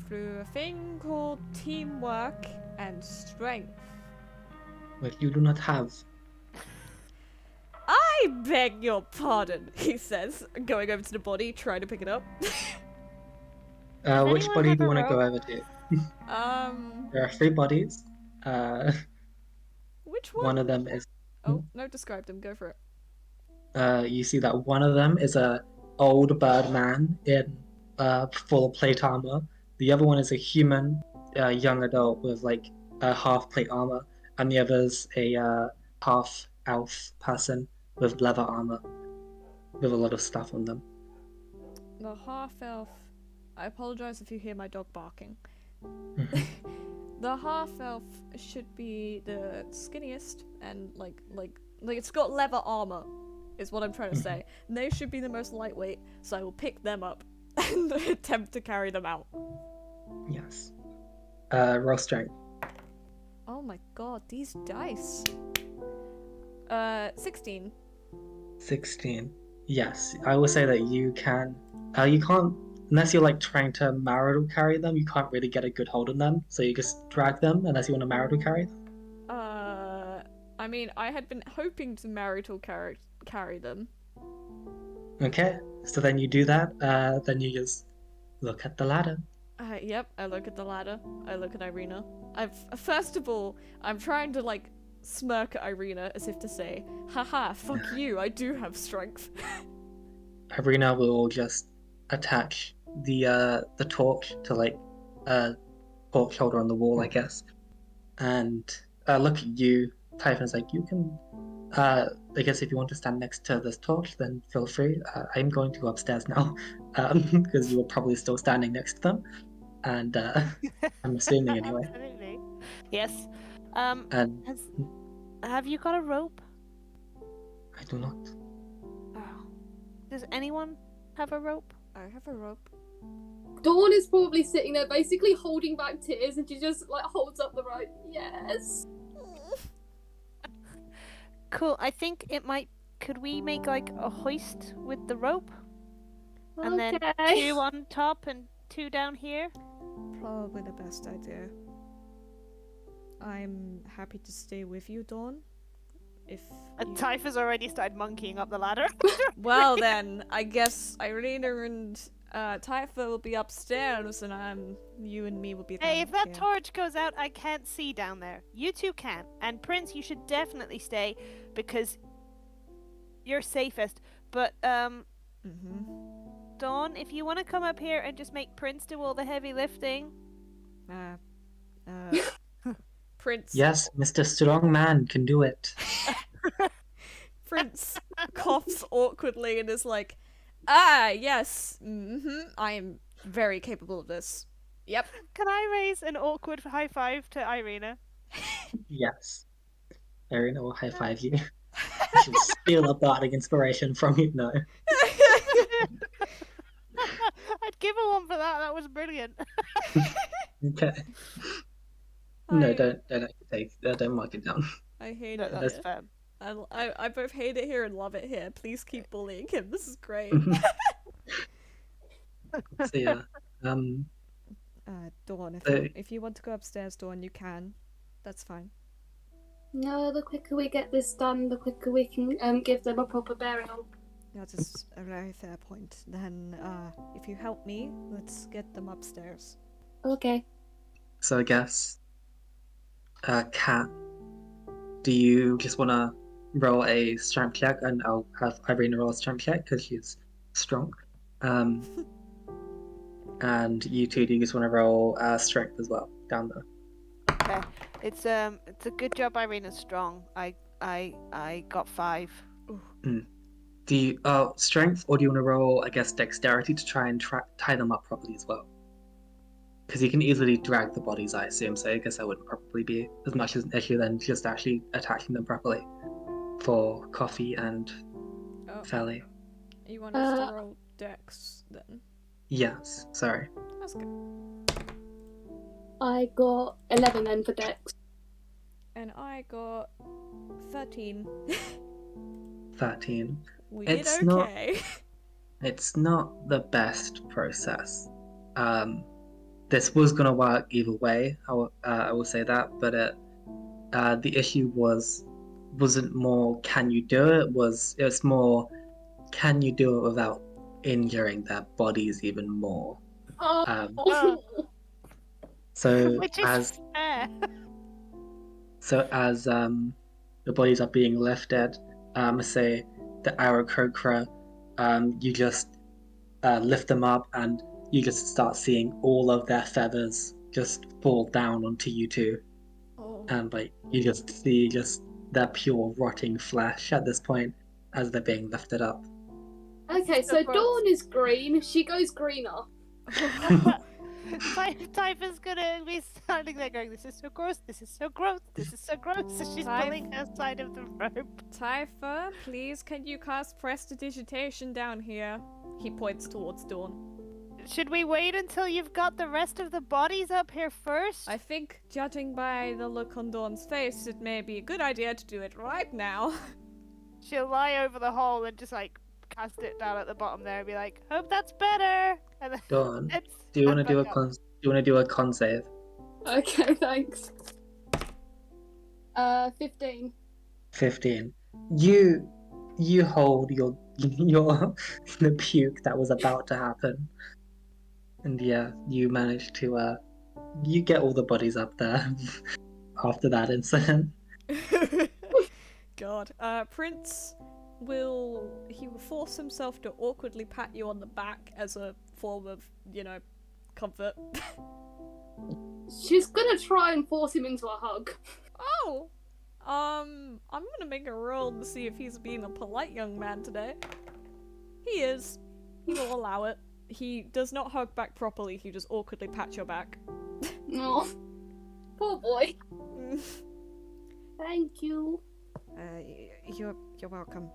through a thing called teamwork and strength. Which you do not have. I beg your pardon, he says, going over to the body, trying to pick it up. Which anyone body have do you a want to go rope? over to? Um, There are 3 bodies. which one? One of them is. Oh, no, describe them, go for it. You see that one of them is a old bird man in full plate armor. The other one is a human, young adult with like half plate armor, and the other's a half elf person with leather armor, with a lot of stuff on them. The half-elf... I apologize if you hear my dog barking. Mhm. The half-elf should be the skinniest, and like it's got leather armor, is what I'm trying to say. And they should be the most lightweight, so I will pick them up and attempt to carry them out. Yes. Roll strength. Oh my god, these dice. 16. 16. Yes, I will say that you can. You can't, unless you're like trying to marital carry them, you can't really get a good hold on them. So you just drag them unless you want to marital carry them. I mean, I had been hoping to marital carry them. Okay, so then you do that. Then you just look at the ladder. Yep, I look at the ladder. I look at Irena. First of all, I'm trying to like smirk at Irena as if to say, haha, fuck you, I do have strength. Irena will just attach the torch to like a torch holder on the wall, I guess, and look at you. Typhon's like, you can. I guess if you want to stand next to this torch, then feel free. I'm going to go upstairs now, because you were probably still standing next to them, and I'm assuming anyway. Absolutely. Yes. And Have you got a rope? I do not. Oh. Does anyone have a rope? I have a rope. Dawn is probably sitting there basically holding back tears, and she just like holds up the rope. Yes. Cool. I think it might. Could we make like a hoist with the rope? And then Okay. 2 on top and 2 down here? Probably the best idea. I'm happy to stay with you, Dawn. If And you... Typha's already started monkeying up the ladder. Well then, I guess Irena and Typha will be upstairs, and you and me will be. Hey, down if that here. torch goes out, I can't see down there. You two can. And Prince, you should definitely stay because you're safest. But Dawn, if you want to come up here and just make Prince do all the heavy lifting. Prince. Yes, Mr. Strongman can do it. Prince coughs awkwardly and is like, yes, I am very capable of this. Yep. Can I raise an awkward high five to Irena? Yes. Irena will high five you. She'll steal a bardic inspiration from you. No. I'd give her one for that. That was brilliant. Okay. No, don't take. Don't mark it down. I hate No, it that's here. fair. I both hate it here and love it here. Please keep bullying him. This is great. So yeah. Dawn, if you want to go upstairs, Dawn, you can. That's fine. No, the quicker we get this done, the quicker we can give them a proper burial. That is a very fair point. Then, if you help me, let's get them upstairs. Okay. So I guess, Kat, do you just want to roll a strength check, and I'll have Irena roll a strength check because she's strong. And you two, do you just want to roll strength as well down there? Okay. It's a good job Irena's strong. I got 5. Do you strength, or do you want to roll, I guess, dexterity to try and tie them up properly as well? Because you can easily drag the bodies, I assume. So I guess that wouldn't probably be as much as an issue than just actually attaching them properly for Coffee and Feli. You want us to roll dex then? Yes. Sorry. That's good. I got 11 then for Dex. And I got 13. 13. We It's did okay. It's not the best process. this was gonna work either way. I will say that, but the issue wasn't more can you do it? It's more can you do it without injuring their bodies even more? Oh. So Which is fair. as the bodies are being lifted, say the Aarakocra, you just lift them up and you just start seeing all of their feathers just fall down onto you two. Oh. And like you just see their pure rotting flesh at this point as they're being lifted up. Okay, so Dawn is green. She goes greener. Typha's gonna be standing there going, "This is so gross, this is so gross, this is so gross." So she's pulling her side of the rope. Typha, please can you cast prestidigitation down here? He points towards Dawn. Should we wait until you've got the rest of the bodies up here first? I think, judging by the look on Dawn's face, it may be a good idea to do it right now. She'll lie over the hole and just like cast it down at the bottom there and be like, "Hope that's better." And then Dawn, do you want to do a con? Do you want to do a con save? Okay, thanks. 15. 15. You hold your the puke that was about to happen, and yeah, you manage to you get all the bodies up there after that incident. God. Prince will force himself to awkwardly pat you on the back as a form of, comfort. She's gonna try and force him into a hug. Oh! I'm gonna make a roll to see if he's being a polite young man today. He is. He will allow it. He does not hug back properly, he just awkwardly pats your back. Oh, poor boy. Thank you. You're welcome.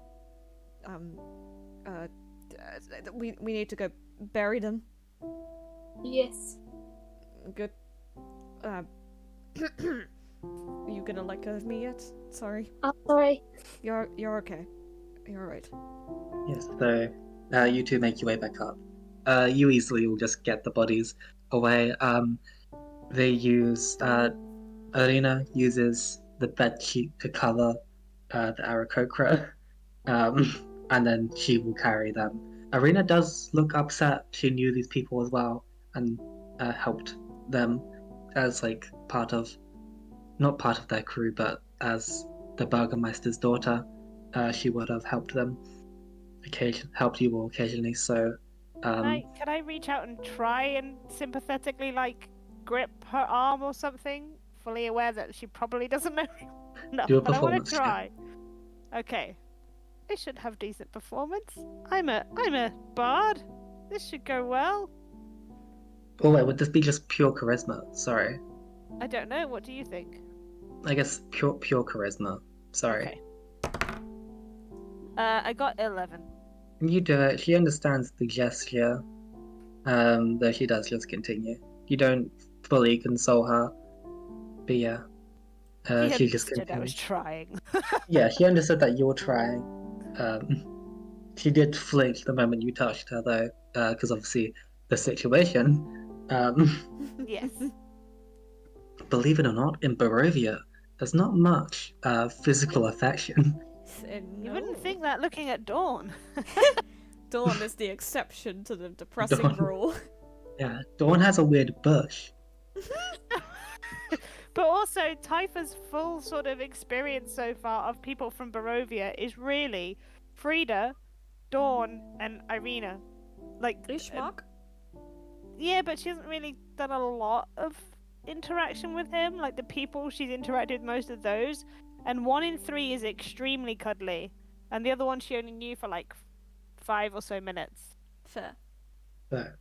We need to go bury them. Yes. Good. You gonna let go of me yet? Sorry. I'm sorry. You're okay. You're alright. Yes. So you two make your way back up. You easily will just get the bodies away. They use Irena uses the bed sheet to cover the Aarakocra, and then she will carry them. Irena does look upset. She knew these people as well and helped them as like not part of their crew, but as the Burgermeister's daughter. She would have helped them, helped you all occasionally. So can I reach out and try and sympathetically like grip her arm or something, fully aware that she probably doesn't know enough, do a but I want performance to try. Okay, I should have decent performance. I'm a bard. This should go well. Oh wait, would this be just pure charisma? Sorry. I don't know. What do you think? I guess pure charisma. Sorry. Okay. I got 11. You do it. She understands the gesture, though she does just continue. You don't fully console her, but yeah. She just understood continues. I was trying. Yeah, she understood that you're trying. She did flinch the moment you touched her, though, because obviously the situation. Yes. Believe it or not, in Barovia, there's not much physical affection. You wouldn't think that looking at Dawn. Dawn is the exception to the depressing rule. Yeah, Dawn has a weird bush. But also, Typha's full sort of experience so far of people from Barovia is really Frida, Dawn, and Irena. Like Ishmak? Yeah, but she hasn't really done a lot of interaction with him. Like the people she's interacted with, most of those. And 1 in 3 is extremely cuddly. And the other one she only knew for like 5 or so minutes. Fair. But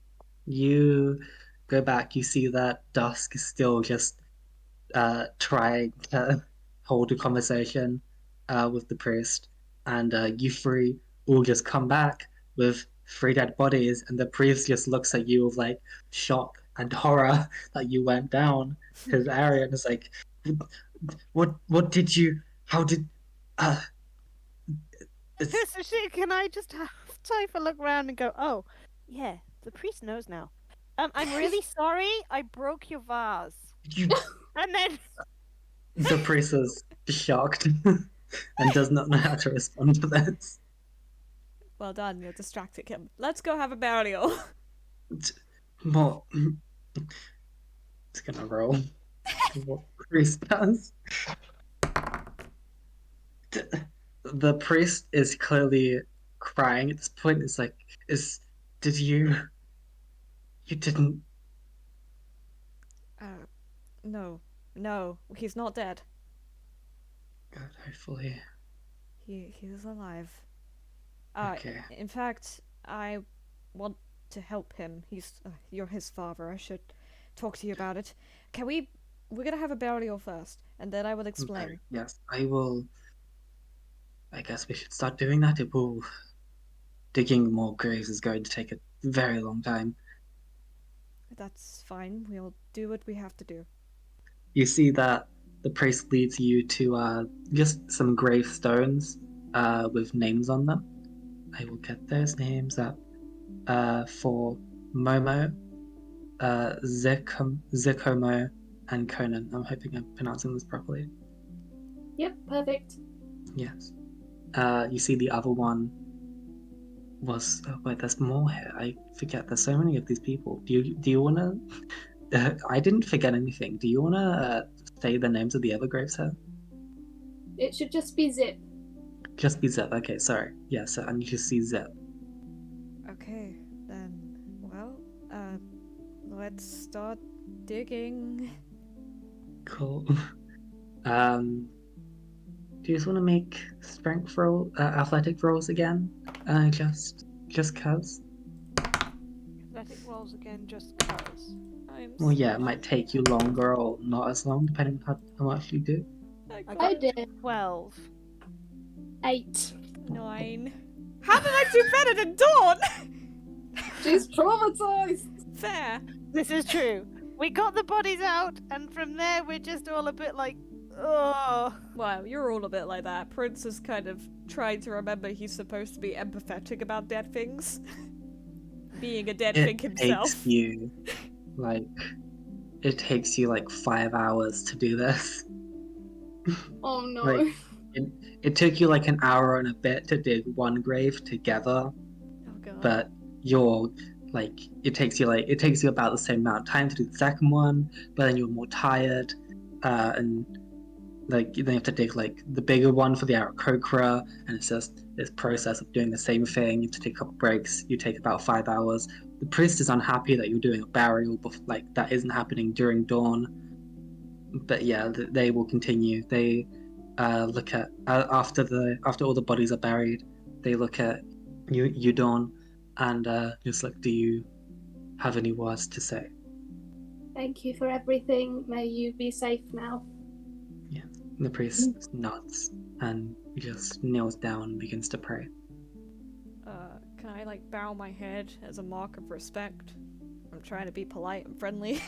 you go back, you see that Dusk is still just trying to hold a conversation with the priest. And you three all just come back with 3 dead bodies, and the priest just looks at you with like shock and horror that you went down his area and is like, what did you, how did Can I just have Typha look around and go, oh, yeah, the priest knows now. I'm really sorry. I broke your vase. You, And then the priest is shocked and does not know how to respond to this. Well done, you distracted him. Let's go have a burial. More. It's gonna roll. What the priest does. The priest is clearly crying at this point. It's like, did you didn't. No, he's not dead. God, hopefully. He's alive. Okay. In fact, I want to help him. You're his father. I should talk to you about it. We're gonna have a burial first, and then I will explain. Okay, yes, I will. I guess we should start doing that. Digging more graves is going to take a very long time. That's fine. We'll do what we have to do. You see that the priest leads you to just some gravestones with names on them. I will get those names up. For Momo, Zikomo, and Conan. I'm hoping I'm pronouncing this properly. Yep, perfect. Yes. You see the other one was... Oh, wait, there's more here. I forget. There's so many of these people. Do you want to... I didn't forget anything. Do you want to say the names of the other graves here? It should just be Zip. Just be Zip. Okay, sorry. Yeah, so I need to see Zip. Okay, then. Well, let's start digging. Cool. Do you just want to make strength roll, athletic rolls again? Just cause? athletic rolls again, just cause. Well, yeah, it might take you longer or not as long, depending on how much you do. I did 12. 8. 9. How did I do better than Dawn? She's traumatized. Fair. This is true. We got the bodies out, and from there we're just all a bit like, oh. Well, you're all a bit like that. Prince is kind of trying to remember he's supposed to be empathetic about dead things. Being a dead thing himself. It takes you like 5 hours to do this. Oh no. Like, it took you like an hour and a bit to dig one grave together, Oh god. but you're like it takes you about the same amount of time to do the second one, but then you're more tired, and like then you have to dig like the bigger one for the Aarakocra, and it's just this process of doing the same thing. You have to take a couple breaks. You take about 5 hours. The priest is unhappy that you're doing a burial, but like that isn't happening during dawn. But yeah, they will continue. They look at after all the bodies are buried. They look at you Dawn, and just like, do you have any words to say? Thank you for everything. May you be safe now. Yeah. And the priest nods and just kneels down and begins to pray. Can I like bow my head as a mark of respect? I'm trying to be polite and friendly.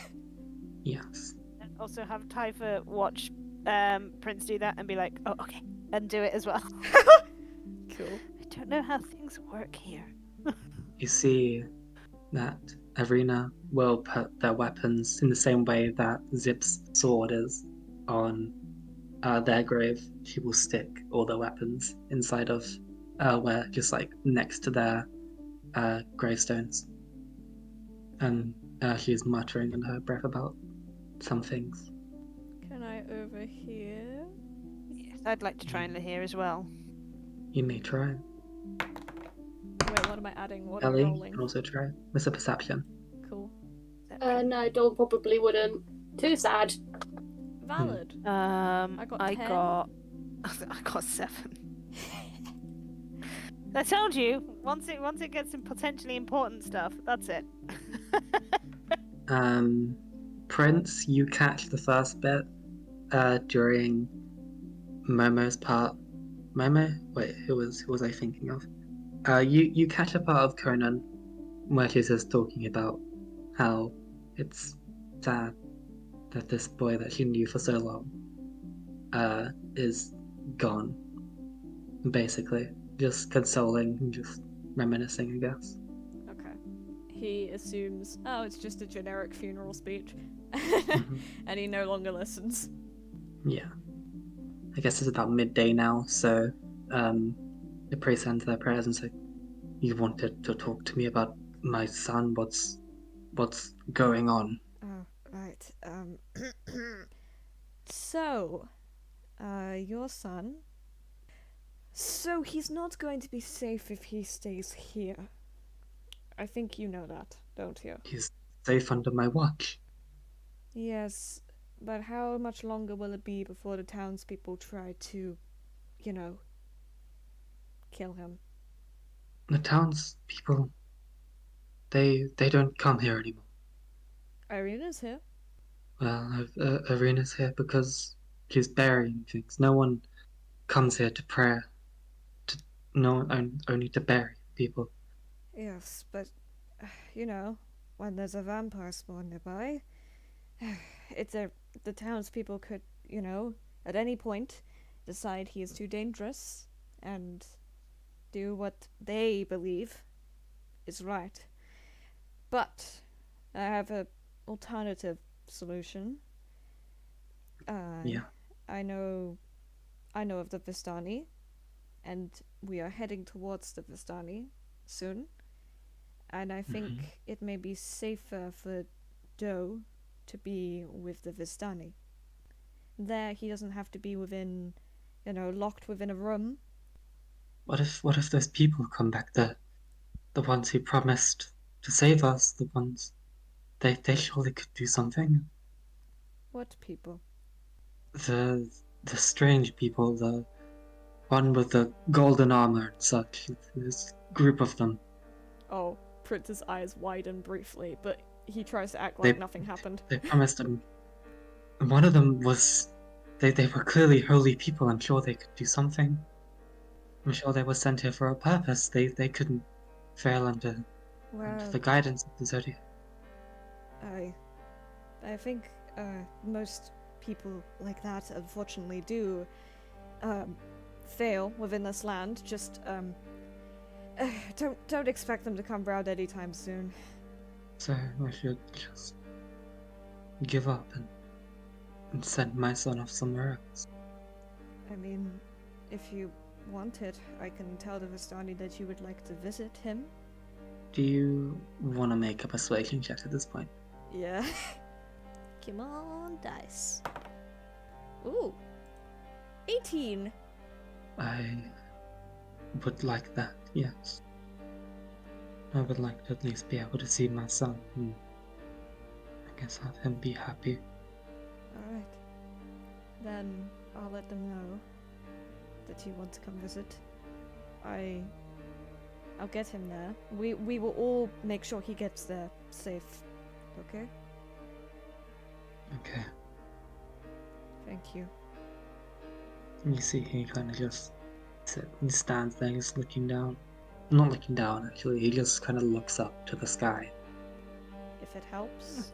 Yes. And also have Typha watch Prince do that and be like, oh, okay, and do it as well. Cool. I don't know how things work here. You see that Irena will put their weapons in the same way that Zip's sword is on their grave. She will stick all their weapons inside of where just like next to their gravestones. And she's muttering in her breath about some things. Can I overhear? Yes, I'd like to try and hear as well. You may try. Wait, what am I adding? What am I Ellie, you rolling? can also try. It's a perception. Cool. No, Dawn probably wouldn't. Too sad. Valid. I got 10. I got 7. I told you, once it gets some potentially important stuff, that's it. Prince, you catch the first bit during Momo's part. Momo? Wait, who was I thinking of? You catch a part of Conan where she's just talking about how it's sad that this boy that she knew for so long is gone. Basically, just consoling and just reminiscing, I guess. Okay. he assumes, oh, it's just a generic funeral speech, Mhm. and he no longer listens. Yeah. I guess it's about midday now, so the priest ends their prayers and say, "You wanted to talk to me about my son. What's going on?" Oh, right. So, your son. So he's not going to be safe if he stays here. I think you know that, don't you? He's safe under my watch. Yes, but how much longer will it be before the townspeople try to, kill him? The townspeople, they don't come here anymore. Irena's here. Well, Arena's here because she's burying things. No one comes here to pray. Only to bury people. Yes, but, when there's a vampire spawn nearby, the townspeople could, at any point decide he is too dangerous and do what they believe is right. But I have an alternative solution. Yeah. I know of the Vistani, and we are heading towards the Vistani soon. And I think it may be safer for Doe to be with the Vistani. There, he doesn't have to be within, locked within a room. What if those people come back? The ones who promised to save us. The ones they surely could do something. What people? The strange people. The one with the golden armor and such. This group of them. Oh, Prince's eyes widen briefly, but he tries to act They- like nothing happened. They promised him. And one of them was. They were clearly holy people. I'm sure they could do something. I'm sure they were sent here for a purpose. They couldn't fail under Well, the guidance of the Zodiac. I think most people like that unfortunately do fail within this land. Just don't expect them to come round anytime soon. So I should just give up and send my son off somewhere else. I mean, if you want it, I can tell the Vistani that you would like to visit him. Do you want to make a persuasion check at this point? Yeah. Come on, dice. Ooh. 18. I would like that, yes. I would like to at least be able to see my son and I guess have him be happy. Alright. Then I'll let them know that you want to come visit. I'll get him there. We will all make sure he gets there safe. Okay? Okay. Thank you. You see he kind of just stands there just looking down. Not looking down actually, he just kind of looks up to the sky. If it helps.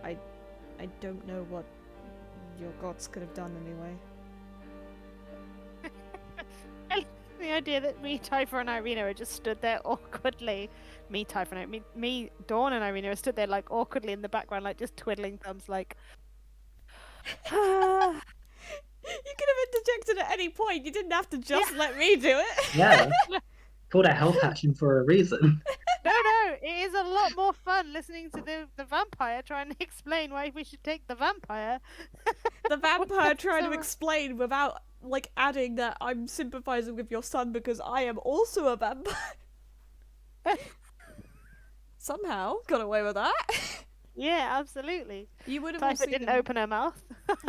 I don't know what your gods could have done anyway. The idea that me, Typha, and Irena are just stood there awkwardly. Me, Typha, and me, Dawn, and Irena are stood there like awkwardly in the background, like just twiddling thumbs, like. You could have interjected at any point. You didn't have to just let me do it. Yeah. Called a hell passion for a reason. No, it is a lot more fun listening to the vampire trying to explain why we should take the vampire. The vampire trying to So- explain without, like, adding that I'm sympathizing with your son because I am also a vampire. Somehow got away with that. Yeah, absolutely. You would have all Typha seen didn't him. open her mouth.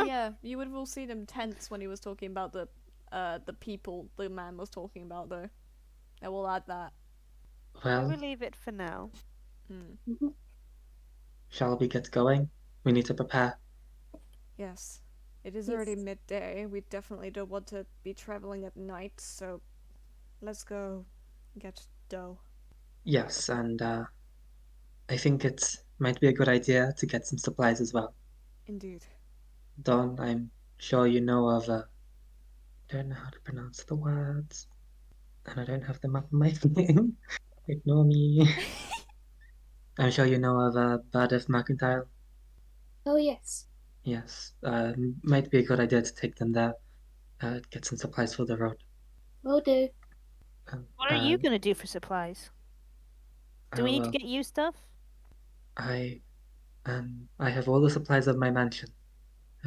Yeah, you would have all seen him tense when he was talking about the people the man was talking about, though. I will add that. I Well, will leave it for now. shall we get going? We need to prepare. Yes. It is Yes. already midday. We definitely don't want to be traveling at night, so let's go get dough. Yes, and I think it might be a good idea to get some supplies as well. Indeed. Don, I'm sure you know of don't know how to pronounce the words. And I don't have them up on my thing. Ignore me. I'm sure you know of Bardif Mercantile. Oh, yes. Yes, might be a good idea to take them there. Get some supplies for the road. Will do. What are you gonna do for supplies? Do we need to well, get you stuff? I have all the supplies of my mansion.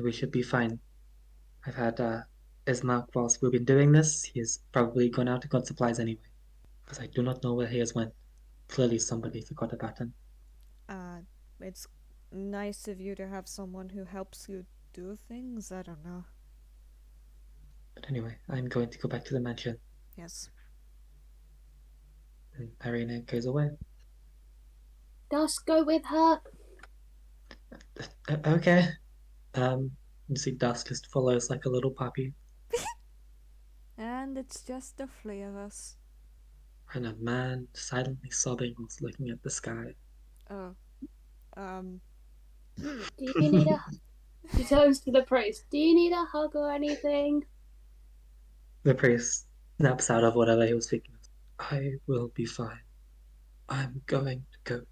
We should be fine. I've had Ismark whilst we've been doing this. He's probably gone out and got supplies anyway, because I do not know where he has went. Clearly somebody forgot about him. It's nice of you to have someone who helps you do things. I don't know. But anyway, I'm going to go back to the mansion. Yes. And Irena goes away. Dusk, go with her. Okay. You see Dusk just follows like a little puppy. And it's just the three of us. And a man silently sobbing was looking at the sky. Oh. Do you need a... She turns to the priest. Do you need a hug or anything? The priest snaps out of whatever he was thinking. I will be fine. I'm going to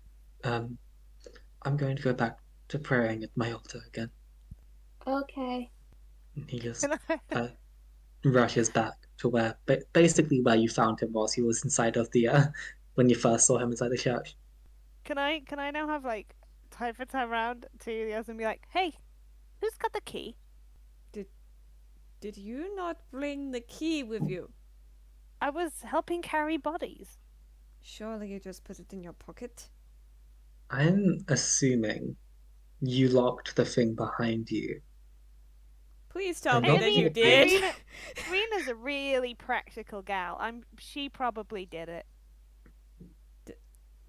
go back to praying at my altar again. Okay. And he just rushes back to basically where you found him whilst he was inside of the when you first saw him inside the church. Can I now have like Typha turn around to the others and be like, "Hey, who's got the key?" Did you not bring the key with you? I was helping carry bodies. Surely you just put it in your pocket? I'm assuming you locked the thing behind you. Please tell I'm me not that you sure. did. Rena's a really practical gal. She probably did it.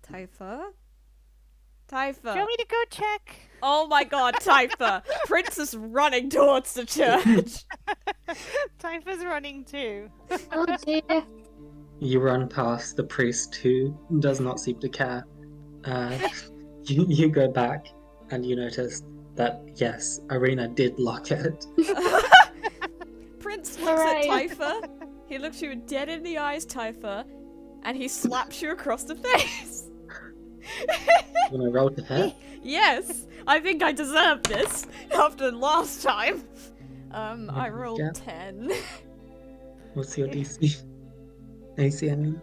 Typha? Do you want me to go check? Oh my god, Typha! Prince is running towards the church! Typha's running too. Oh dear. You run past the priest who does not seem to care. You go back and you notice that, yes, Irena did lock it. Prince looks at Hooray. Typha, he looks you dead in the eyes, Typha, and he slaps you across the face. You want to roll to hit? Yes, I think I deserve this after last time. I rolled Yeah. 10. What's your DC? AC, I mean?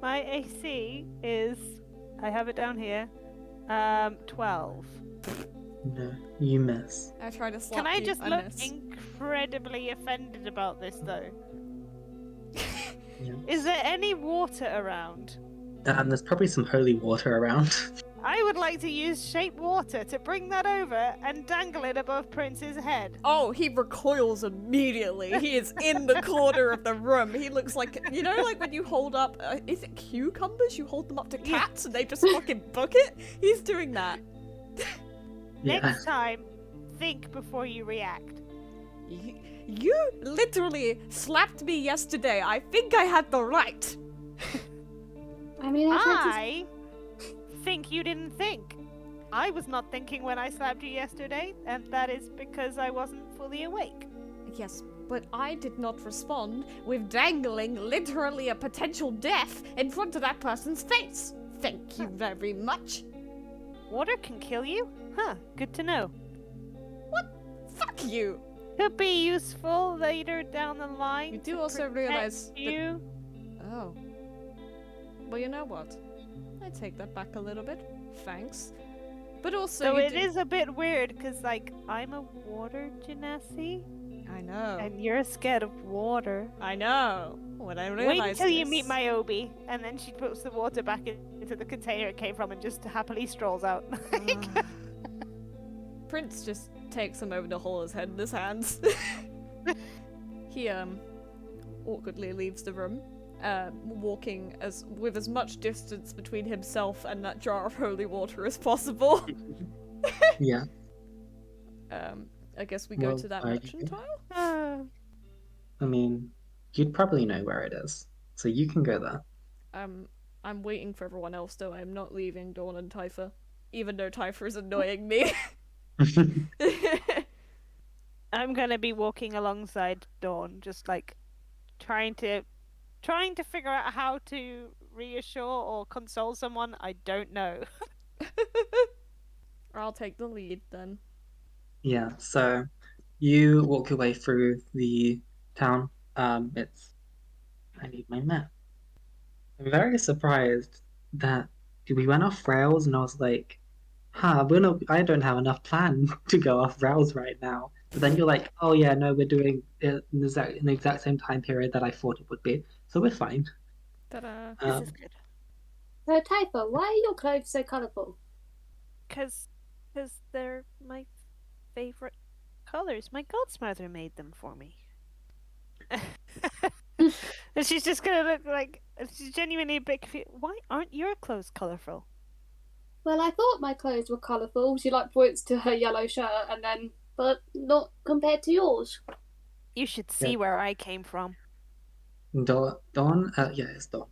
My AC is, I have it down here, 12. No, you miss. I try to slap Can I you, just I look miss. incredibly offended about this though? Yeah. Is there any water around? There's probably some holy water around. I would like to use shape water to bring that over and dangle it above Prince's head. Oh, he recoils immediately. He is in the corner of the room. He looks like, you know, like when you hold up, is it cucumbers? You hold them up to cats and they just fucking book it? He's doing that. Yeah. Next time, think before you react. You literally slapped me yesterday. I think I had the right. I mean, I think you didn't think. I was not thinking when I slapped you yesterday, and that is because I wasn't fully awake. Yes, but I did not respond with dangling literally a potential death in front of that person's face. Thank you very much. Water can kill you? Huh, good to know. Fuck you. Could be useful later down the line. You do to also protect realize that- you. Oh. Well, you know what? I take that back a little bit. Thanks. But also, So you it do- is a bit weird, because, like, I'm a water genasi, I know. and you're scared of water. I know. When I Wait realize until you this- meet my Obi, and then she puts the water back into the container it came from and just happily strolls out. Prince just takes him over to hold his head in his hands. He awkwardly leaves the room, walking with as much distance between himself and that jar of holy water as possible. Yeah. I guess we go Well, to that are you- mercantile. I mean, you'd probably know where it is, so you can go there. I'm waiting for everyone else though. I'm not leaving Dawn and Typha, even though Typha is annoying me. I'm gonna be walking alongside Dawn, just like trying to figure out how to reassure or console someone, I don't know. I'll take the lead then. Yeah, so you walk your way through the town. I need my map. I'm very surprised that we went off rails, and I was like, I don't have enough plan to go off rails right now. But then you're like, oh yeah, no, we're doing it in the exact same time period that I thought it would be, so we're fine. Ta-da. This is good. So, Typha, why are your clothes so colourful? Because they're my favorite colors. My godsmother made them for me. And she's just gonna look like she's genuinely a bit confused. Why aren't your clothes colourful? Well, I thought my clothes were colourful. She points to her yellow shirt, but not compared to yours. You should see where I came from. Dawn, yeah, it's Dawn.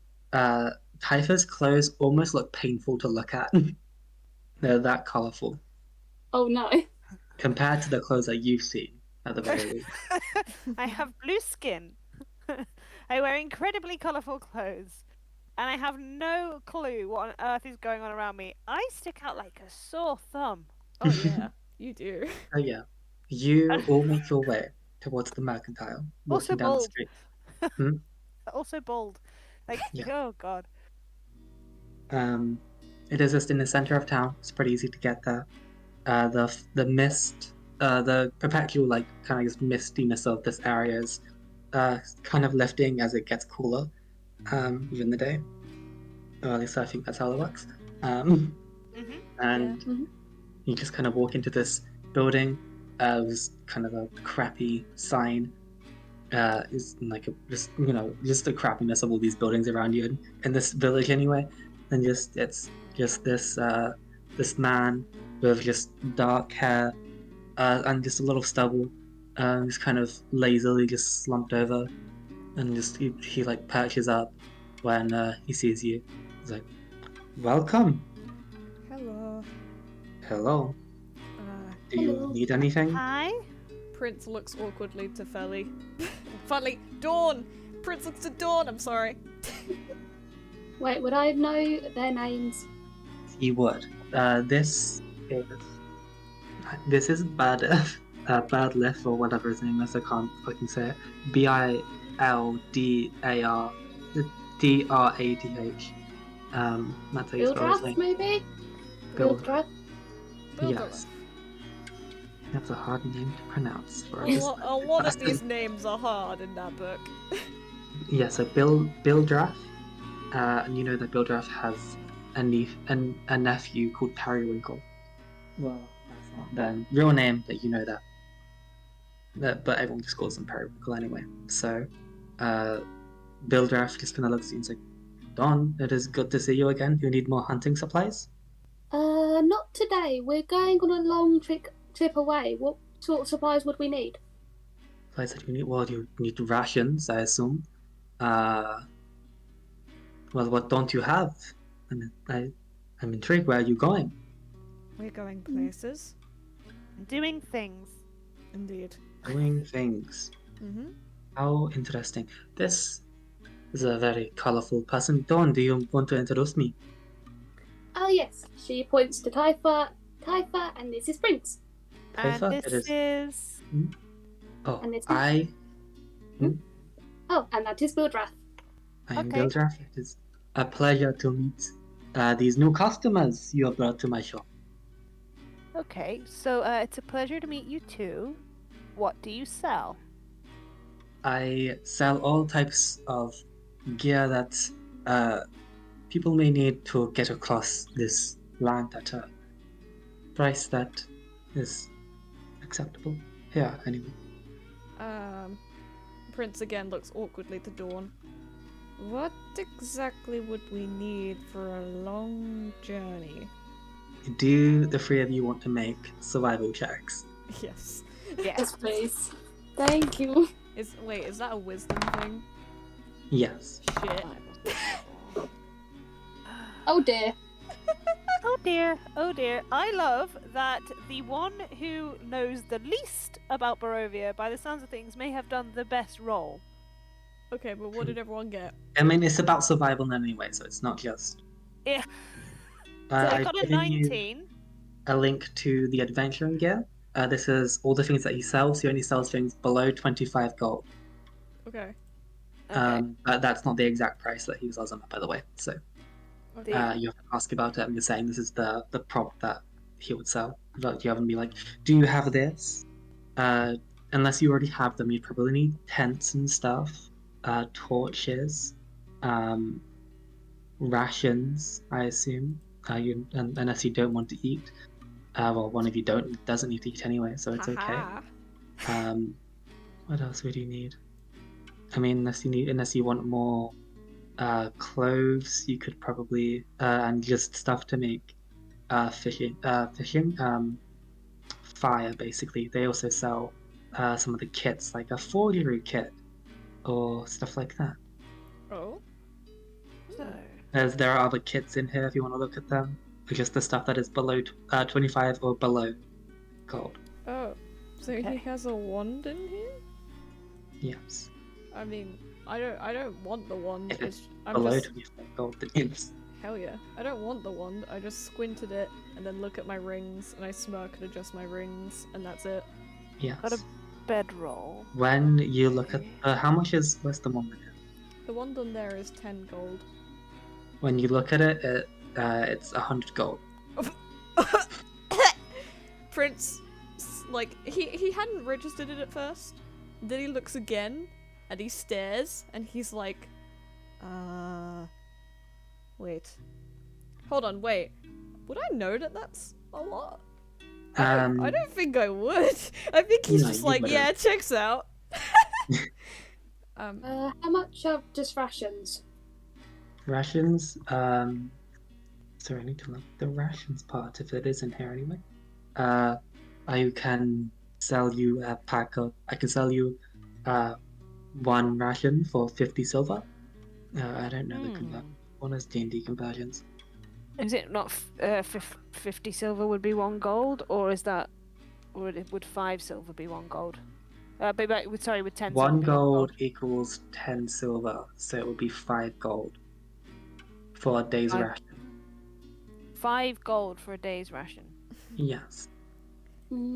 Typha's clothes almost look painful to look at. They're that colourful Oh no. compared to the clothes that you've seen, at the very least. I have blue skin. I wear incredibly colourful clothes. And I have no clue what on earth is going on around me. I stick out like a sore thumb. Oh yeah, you do. Oh yeah, you all make your way towards the mercantile, Also walking down the bold. street. Also bold. Like, Yeah. oh god. It is just in the center of town. It's pretty easy to get there. The mist, the perpetual kind of just mistiness of this area is kind of lifting as it gets cooler within the day. Or at least I think that's how it works. And you just kind of walk into this building. With kind of a crappy sign. Is like just the crappiness of all these buildings around you in this village anyway. And it's just this man with just dark hair and just a little stubble, just kind of lazily just slumped over, and just he like perches up when he sees you. He's like, "Welcome." Hello. Hello. Do you Hello. need anything? Hi? Prince looks awkwardly to Feli. Finally, Dawn! Prince looks to Dawn, I'm sorry. Wait, would I know their names? You would. This is Badleth or whatever his name is. I can't fucking say it. Bildar Dradh. That's how you spell his Bildrath, name. maybe? Bild. Bildrath? Yes. That's a hard name to pronounce for A us. lot of these names are hard in that book. Yeah, so Bildrath, and you know that Bildrath has a nephew called Periwinkle. Well, that's not their real name, but you know that. But everyone just calls him Periwinkle anyway. So, Bildrath just kind of looks at you and is like, Dawn, it is good to see you again. You need more hunting supplies? Not today. We're going on a long trip away. What sort of supplies would we need? I said you need rations, I assume. Well, what don't you have? I mean, I'm intrigued. Where are you going? We're going places. Doing things. Indeed. Doing things. Mm-hmm. How interesting. This is a very colorful person. Dawn, do you want to introduce me? Oh yes. She points to Typha, and this is Prince. Typha? And It this is... Oh, And it's Oh, and that is Bildrath. I am Okay. Bildrath. It is a pleasure to meet these new customers you have brought to my shop. Okay, so it's a pleasure to meet you too. What do you sell? I sell all types of gear that people may need to get across this land at a price that is acceptable. Yeah, anyway. Prince again looks awkwardly to Dawn. What exactly would we need for a long journey? Do the three of you want to make survival checks? Yes. Yes, please. Thank you. Is that a wisdom thing? Yes. Shit. Oh dear. Oh dear, oh dear. I love that the one who knows the least about Barovia, by the sounds of things, may have done the best roll. Okay, but what did everyone get? I mean, it's about survival anyway, so it's not just. Yeah. So I I've got a given you 19. a link to the adventuring gear. This is all the things that he sells. He only sells things below 25 gold. Okay. Okay. That's not the exact price that he sells them at, by the way. So Okay. you have to ask about it. I'm just saying this is the prop that he would sell. But you haven't be like, do you have this? Unless you already have them, you probably need tents and stuff, torches, rations, I assume. Unless you don't want to eat. Well, one of you doesn't need to eat anyway, so it's okay. Haha. What else would you need? I mean, unless you want more clothes, you could probably and just stuff to make fishing fire. Basically, they also sell some of the kits, like a forgery kit or stuff like that. Oh. So, There are other kits in here if you want to look at them. Just the stuff that is below 25 or below gold. Oh. So he Okay. has a wand in here? Yes. I mean, I don't want the wand. If it's I'm below just 25 gold, then yes. hell yeah. I don't want the wand. I just squint at it and then look at my rings and I smirk and adjust my rings and that's it. Yes. got a bedroll. When you look at Okay. where's the one minute? The wand on there is 10 gold. When you look at it, it's 100 gold. Prince, like, he hadn't registered it at first. Then he looks again, and he stares, and he's like, Wait. hold on, wait. Would I know that that's a lot? Um, I don't think I would. I think he's No, just you like, wouldn't. yeah, checks out. How much are just rations? Rations. Sorry, I need to look the rations part if it is in here anyway. I can sell you a pack of. I can sell you one ration for 50 silver. I don't know the conversion. One is D&D conversions. Is it not 50 silver would be 1 gold, or is that would 5 silver be 1 gold? Sorry, with 10 silver. 1 be gold equals 10 silver, so it would be 5 gold for a day's Five. ration. 5 gold for a day's ration. Yes.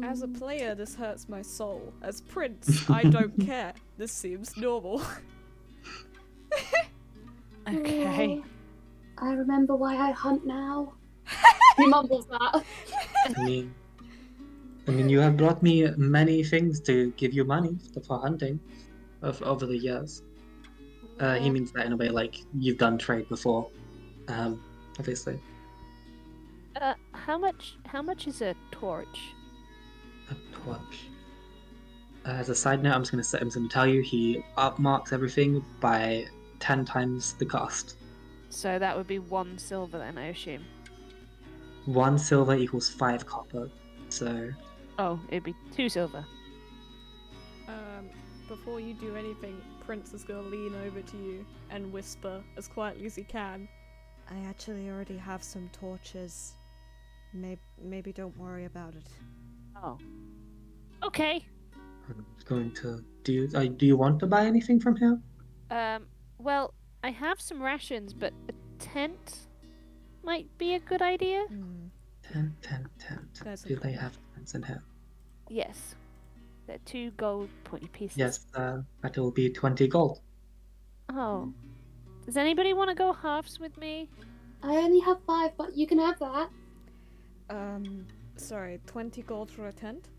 As a player, this hurts my soul. As Prince, I don't care. This seems normal. Okay. Oh, I remember why I hunt now. He mumbles that. I mean, you have brought me many things to give you money for hunting over the years. He means that in a way like you've done trade before, obviously. How much is a torch? A torch. As a side note, I'm just gonna tell you he upmarks everything by 10 times the cost. So that would be 1 silver then, I assume. 1 silver equals 5 copper. So Oh, it'd be 2 silver. Before you do anything, Prince is gonna lean over to you and whisper as quietly as he can. I actually already have some torches. Maybe don't worry about it. Oh. Okay. I'm going to do you want to buy anything from here? Well, I have some rations, but a tent might be a good idea. Tent. There's a Do they have tents in here? Yes. They're 2 gold pointy pieces. Yes, that will be 20 gold. Oh. Does anybody want to go halves with me? I only have 5, but you can have that. Sorry, 20 gold for a tent?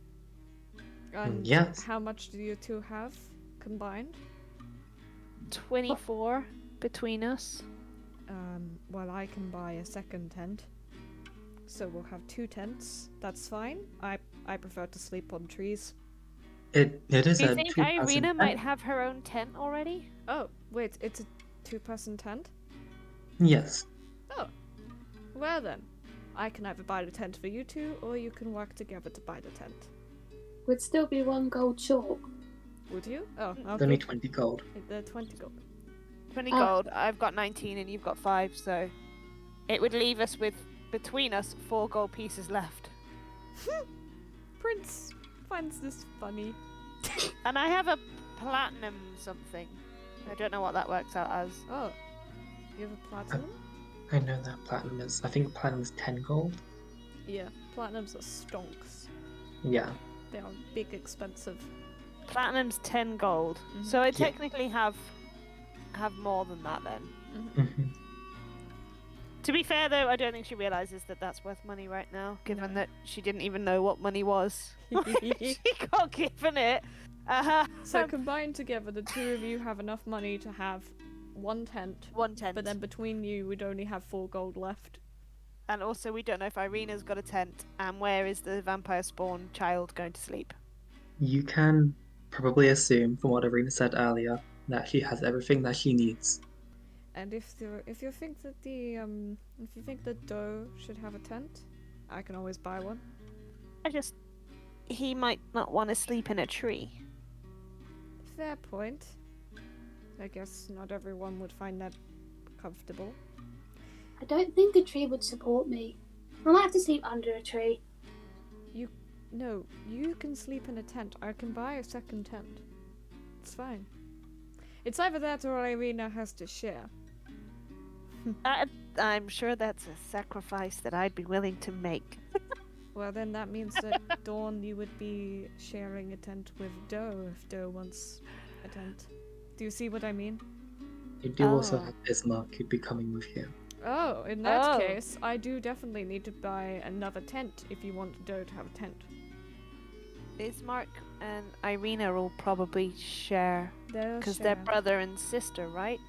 And Yes. how much do you two have combined? 24 between us. Well, I can buy a second tent. So we'll have 2 tents. That's fine. I prefer to sleep on trees. It is Do you a think 2-person Irena tent. might have her own tent already? Oh, wait, it's a 2-person tent? Yes. Oh. Well then, I can either buy the tent for you two, or you can work together to buy the tent. Would still be 1 gold short. Would you? Oh, It's okay. only 20 gold. They're 20 gold. 20 Oh. gold. I've got 19 and you've got 5, so it would leave us with, between us, 4 gold pieces left. Prince finds this funny. And I have a platinum something. I don't know what that works out as. Oh, you have a platinum? I know that platinum is. I think platinum is 10 gold. Yeah, platinums are stonks. Yeah. They are big, expensive. Platinum's 10 gold. Mhm. So I Yeah. technically have more than that then. hmm To be fair though, I don't think she realizes that that's worth money right now, given No. that she didn't even know what money was. She got given it. So combined together, the two of you have enough money to have one tent. 1 tent. But then between you, we'd only have 4 gold left. And also we don't know if Irena's got a tent, and where is the vampire spawn child going to sleep? You can probably assume, from what Irena said earlier, that she has everything that she needs. And if you think that if you think that Doe should have a tent, I can always buy one. He might not want to sleep in a tree. Fair point. I guess not everyone would find that comfortable. I don't think a tree would support me. I might have to sleep under a tree. No, you can sleep in a tent. I can buy a second tent. It's fine. It's either that or Irena has to share. I'm sure that's a sacrifice that I'd be willing to make. Well, then that means that Dawn, you would be sharing a tent with Doe if Doe wants a tent. Do you see what I mean? You do also Oh. have Bismarck who'd be coming with you. Oh, in that Oh. case, I do definitely need to buy another tent if you want Doe to have a tent. Bismarck and Irena will probably share, They'll because they're share, brother and sister, right?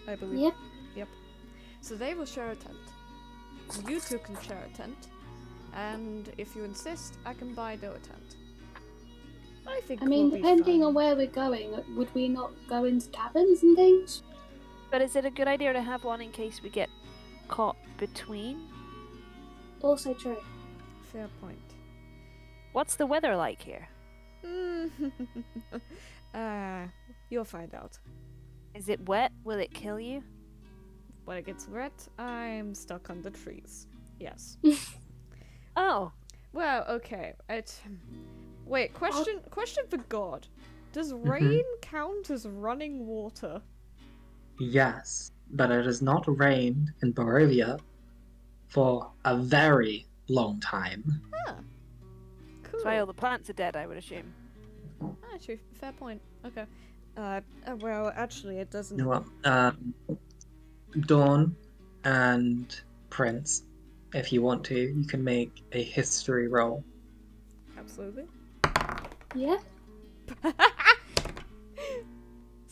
I believe. Yep. So they will share a tent. You two can share a tent. And if you insist, I can buy Doe a tent. I think I mean, we'll be depending fine. on where we're going, would we not go into taverns and things? But is it a good idea to have one in case we get caught between? Also true. Fair point. What's the weather like here? You'll find out. Is it wet? Will it kill you? When it gets wet, I'm stuck under trees. Yes. Oh, Well, okay. Wait, question for God. Does Mhm. rain count as running water? Yes, but it has not rained in Barovia for a very long time. Cool. that's why all the plants are dead, I would assume. Actually, fair point. Okay. Well, actually, it doesn't. You know what? Dawn and Prince, if you want to, you can make a history roll. Absolutely. Yeah.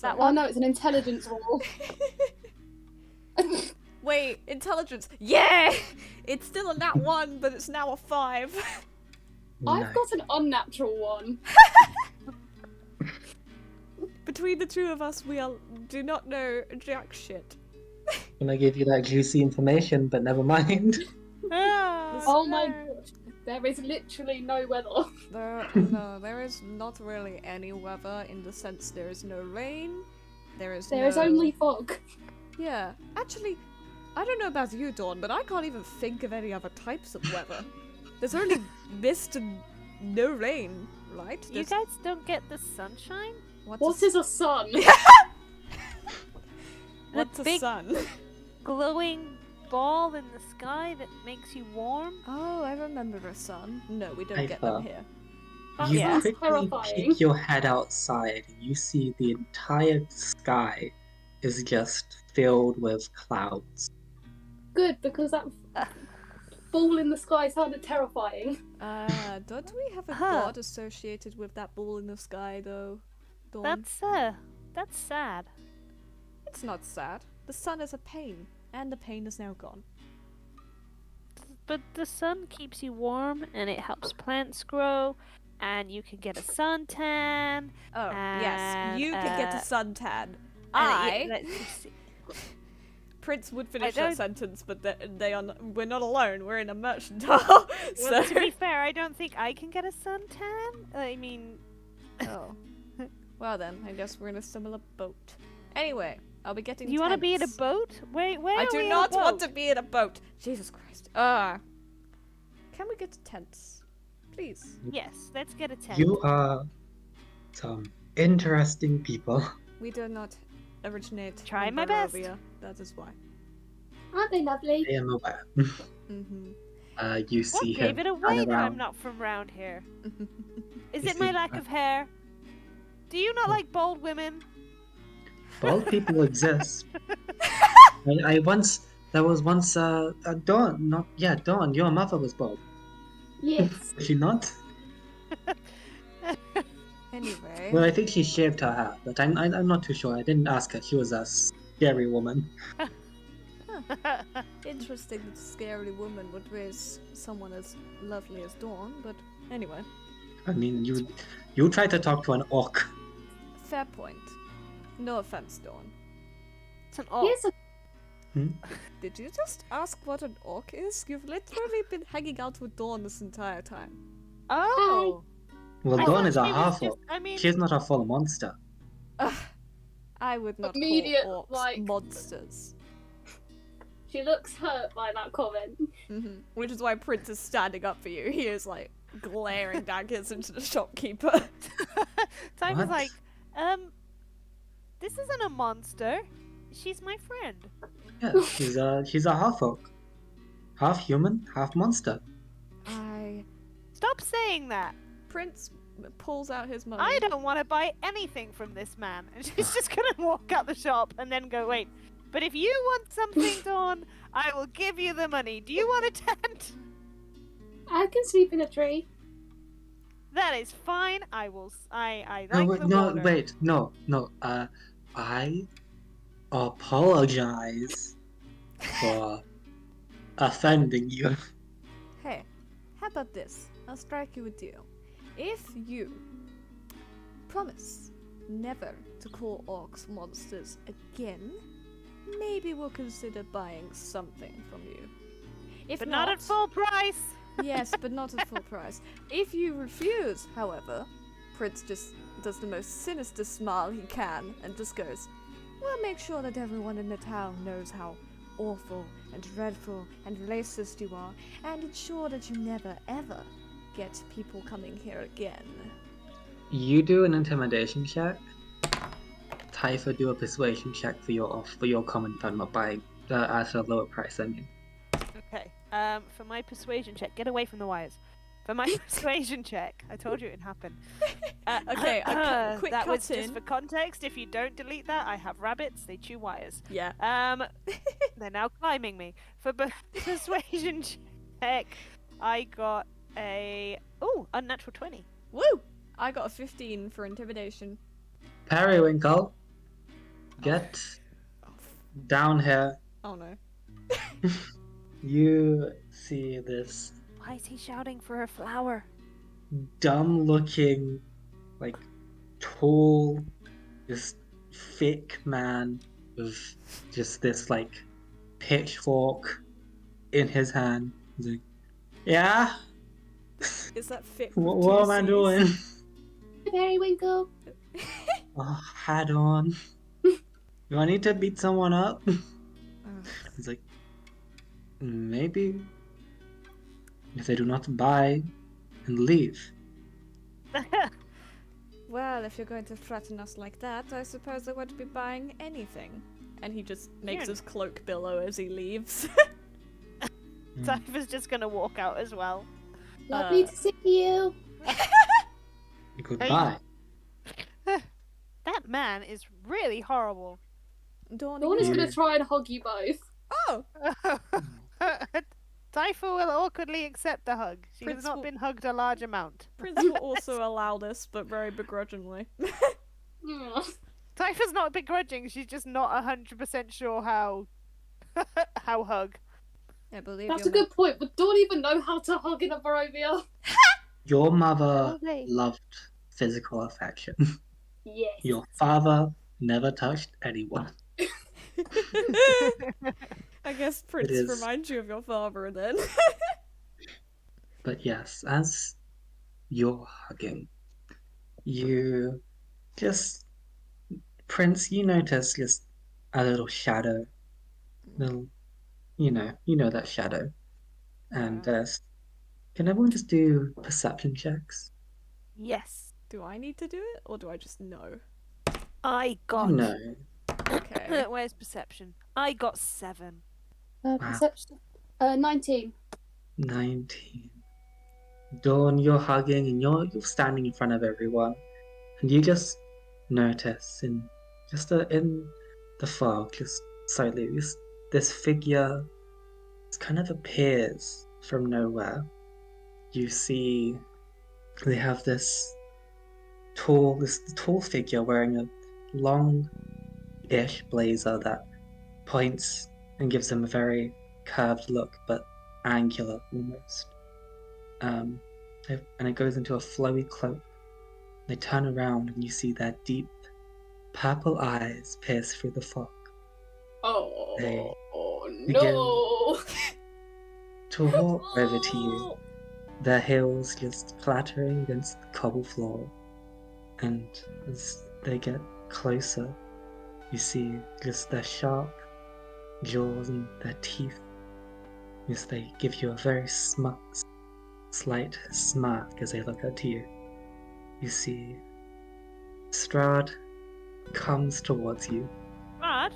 That Oh one? no, it's an intelligence roll. Wait, intelligence. Yeah! It's still a nat 1, but it's now a 5. I've Nice. got an unnatural one. Between the two of us, do not know jack shit. And I gave you that juicy information, but never mind. Oh my gosh. There is literally no weather. There is not really any weather in the sense there is no rain. There is Only fog. Yeah, actually, I don't know about you, Dawn, but I can't even think of any other types of weather. There's only mist and no rain, right? You guys don't get the sunshine? What is a sun? What's a big- sun? Glowing ball in the sky that makes you warm? Oh, I remember a sun. No, we don't get Typha. them here. That You sounds quickly terrifying. peek your head outside, and you see the entire sky is just filled with clouds. Good, because that ball in the sky sounded terrifying. Don't we have a Huh. god associated with that ball in the sky, though, Dawn? That's sad. It's not sad. The sun is a pain, and the pain is now gone. But the sun keeps you warm and it helps plants grow and you can get a suntan. Oh, yes, And, you can get a suntan. and let's just see. Prince would finish don't- that sentence, but we're not alone. We're in a merchant hall. So Well, to be fair, I don't think I can get a suntan. I mean, oh, well then, I guess we're in a similar boat. Anyway, I'll be getting. you want to be in a tents. boat? Where I are do we in a not want boat? to be in a boat. Jesus Christ. Can we get tents, please? Yes, let's get a tent. You are some interesting people. We do not originate Try in my best. Barovia. That is why. Aren't they lovely? I am aware. Mm-hmm. You What see gave him it away run that I'm around. not from round here? Is You it my see- lack of hair? Do you not like bald women? Bald people exist. I once there was once Dawn, not yeah, Dawn. Your mother was bald. Yes. Is she not? Anyway. Well, I think she shaved her hair, but I'm not too sure. I didn't ask her. She was a scary woman. Interesting that a scary woman would raise someone as lovely as Dawn, but anyway. I mean, you tried to talk to an orc. Fair point. No offense, Dawn. It's an orc. Here's a Did you just ask what an orc is? You've literally been hanging out with Dawn this entire time. Oh. Well, I Dawn thought is a she was half just- orc. I mean, She's not a full monster. Ugh. I would not Immediate, call orcs like- monsters. She looks hurt by that comment. Which is why Prince is standing up for you. He is like glaring daggers into the shopkeeper. Time was What? like, this isn't a monster. She's my friend. Yeah, she's a half orc, half human, half monster. Stop saying that. Prince pulls out his money. I don't want to buy anything from this man. And she's just gonna walk out the shop and then go, wait. But if you want something, Dawn, I will give you the money. Do you want a tent? I can sleep in a tree. That is fine. I will. I No, like wait, the no, water. wait, no. I apologize for offending you. Hey, how about this? I'll strike you a deal. If you promise never to call orcs monsters again, maybe we'll consider buying something from you. If But not at full price. Yes, but not at full price. If you refuse, however, Prince just does the most sinister smile he can and just goes, "We'll make sure that everyone in the town knows how awful and dreadful and racist you are, and ensure that you never ever get people coming here again." You do an intimidation check. Typha do a persuasion check for your comment on not buying at a lower price. I mean, Okay. For my persuasion check, get away from the wires. For my persuasion check, I told you it'd happen. Okay, a quick that cut was in. just for context. If you don't delete that, I have rabbits. They chew wires. Yeah. They're now climbing me. For persuasion check, I got a unnatural 20. Woo! I got a 15 for intimidation. Periwinkle, get down here. Oh no. You see this Why is he shouting for a flower? dumb-looking, like tall, just thick man with just this like pitchfork in his hand. He's like, "Yeah, Is that fit? what am I doing?" Periwinkle. Oh, hat on. Do I need to beat someone up? He's like, maybe if they do not buy and leave. Well, if you're going to threaten us like that, I suppose I won't be buying anything. And he just makes Yeah. his cloak billow as he leaves. Typha's just gonna walk out as well. Lovely to see you. Goodbye. That man is really horrible. Dawn, Dawn is Yeah. going to try and hug you both. Oh! Typha will awkwardly accept the hug. She Prince has not will- been hugged a large amount. Prince will also allow this, but very begrudgingly. Mm. Typha's not begrudging. She's just not 100% sure how how hug. I believe That's you're a good point. But don't even know how to hug in a Barovia. Your mother Okay. loved physical affection. Yes. Your father never touched anyone. I guess Prince is. reminds you of your father then. But yes, as you're hugging, you just, Prince, you notice just a little shadow. Little, you know that shadow. And can everyone just do perception checks? Yes. Do I need to do it, or do I just know? I got No. Okay. Where's perception? I got 7. Perception. 19. 19. Dawn, you're hugging and you're standing in front of everyone, and you just notice in the fog, just slightly, this figure kind of appears from nowhere. You see they have this tall figure wearing a long-ish blazer that points and gives him a very curved look, but angular almost. And it goes into a flowy cloak. They turn around and you see their deep purple eyes pierce through the fog. They no! to walk over to you, their heels just clattering against the cobble floor. And as they get closer, you see just their sharp jaws and their teeth. As they give you a very slight smirk as they look at you. You see Strahd comes towards you. Rad?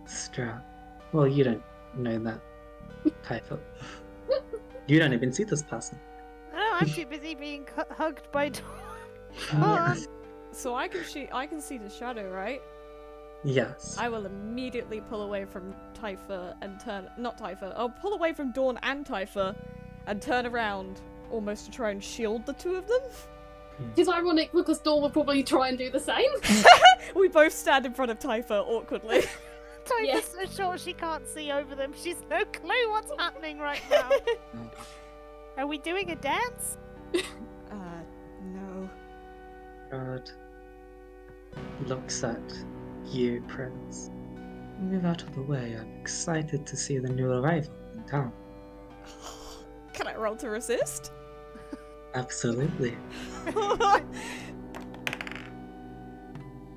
Strahd. Well, you don't know that, Typha. You don't even see this person. No, I'm too busy being hugged by Dawn. Yes. So I can see the shadow, right? Yes. I will immediately pull away from Typha and not Typha. I'll pull away from Dawn and Typha and turn around almost to try and shield the two of them. Which is ironic because Dawn will probably try and do the same. We both stand in front of Typha awkwardly. Typha's Yes. so short she can't see over them. She's no clue what's happening right now. Are we doing a dance? No. Strahd looks at you, Prince. Move out of the way. I'm excited to see the new arrival in town. Can I roll to resist? Absolutely.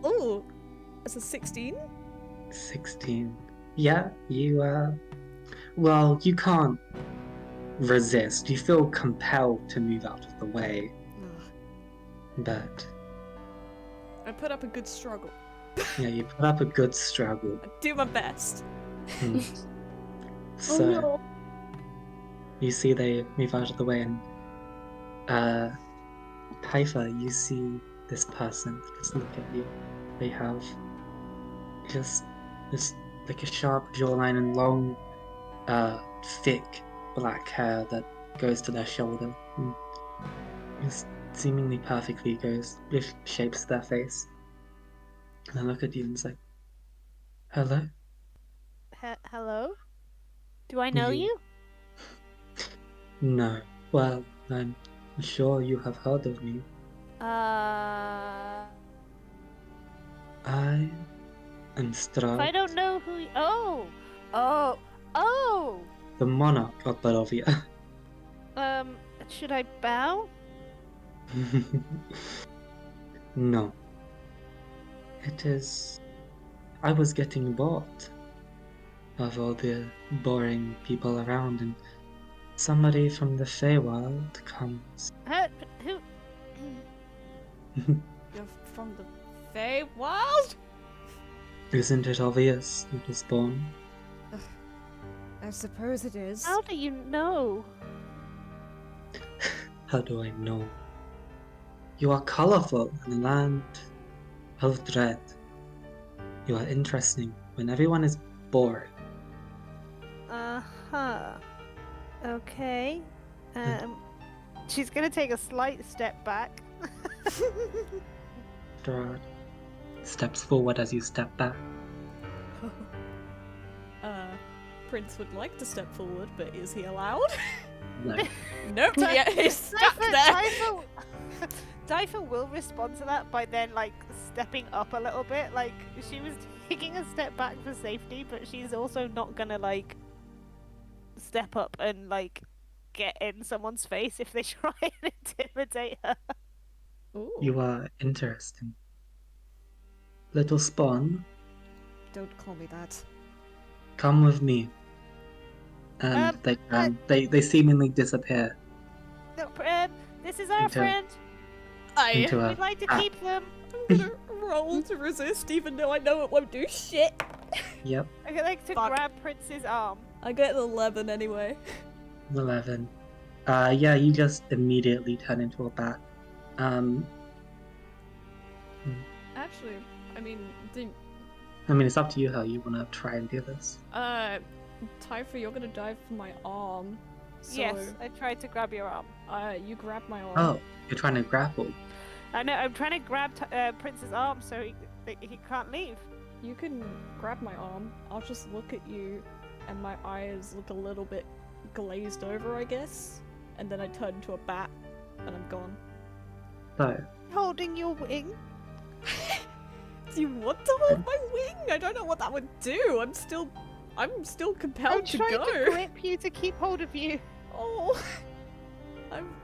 Oh, that's a 16. 16. Yeah, you well, you can't resist. You feel compelled to move out of the way, but I put up a good struggle. yeah, you put up a good struggle. I do my best. Hmm. So Oh no. you see they move out of the way, and Typha, you see this person just look at you. They have just this like a sharp jawline and long, thick black hair that goes to their shoulder. And just seemingly perfectly shapes their face. And they look at you and say, "Hello." Hello? Do I know you? No. Well, I'm sure you have heard of me. I am Strahd, If I don't know who you... Oh! the monarch of Barovia. Should I bow? No. It is... I was getting bored of all the boring people around, and somebody from the Feywild comes. Who? You're from the Feywild? Isn't it obvious, little spawn? I suppose it is. How do you know? How do I know? You are colourful in a land of dread. You are interesting when everyone is bored. Uh-huh. Okay. She's gonna take a slight step back. Strahd steps forward as you step back. Prince would like to step forward, but is he allowed? No. Nope, yeah, he's stuck there. Typha will respond to that by then, like, stepping up a little bit. Like, she was taking a step back for safety, but she's also not gonna, like, step up and, like, get in someone's face if they try and intimidate her. Ooh. You are interesting. Little spawn, Don't call me that. come with me. And they seemingly disappear No, this is our Into- friend. into We'd like to keep them. I'm gonna roll to resist, even though I know it won't do shit. Yep, I like to Fuck. grab Prince's arm. I get an 11 anyway. 11. Yeah, you just immediately turn into a bat. Actually, I mean, I mean, it's up to you how you want to try and do this. Typha, you're gonna dive for my arm. So, Yes, I tried to grab your arm. you grab my arm. Oh, you're trying to grapple. I know, I'm trying to grab Prince's arm so he can't leave. You can grab my arm. I'll just look at you, and my eyes look a little bit glazed over, I guess. And then I turn into a bat, and I'm gone. So, Holding your wing. Do you want to hold my wing? I don't know what that would do. I'm still compelled I'm to trying go. to grip you to keep hold of you. Oh,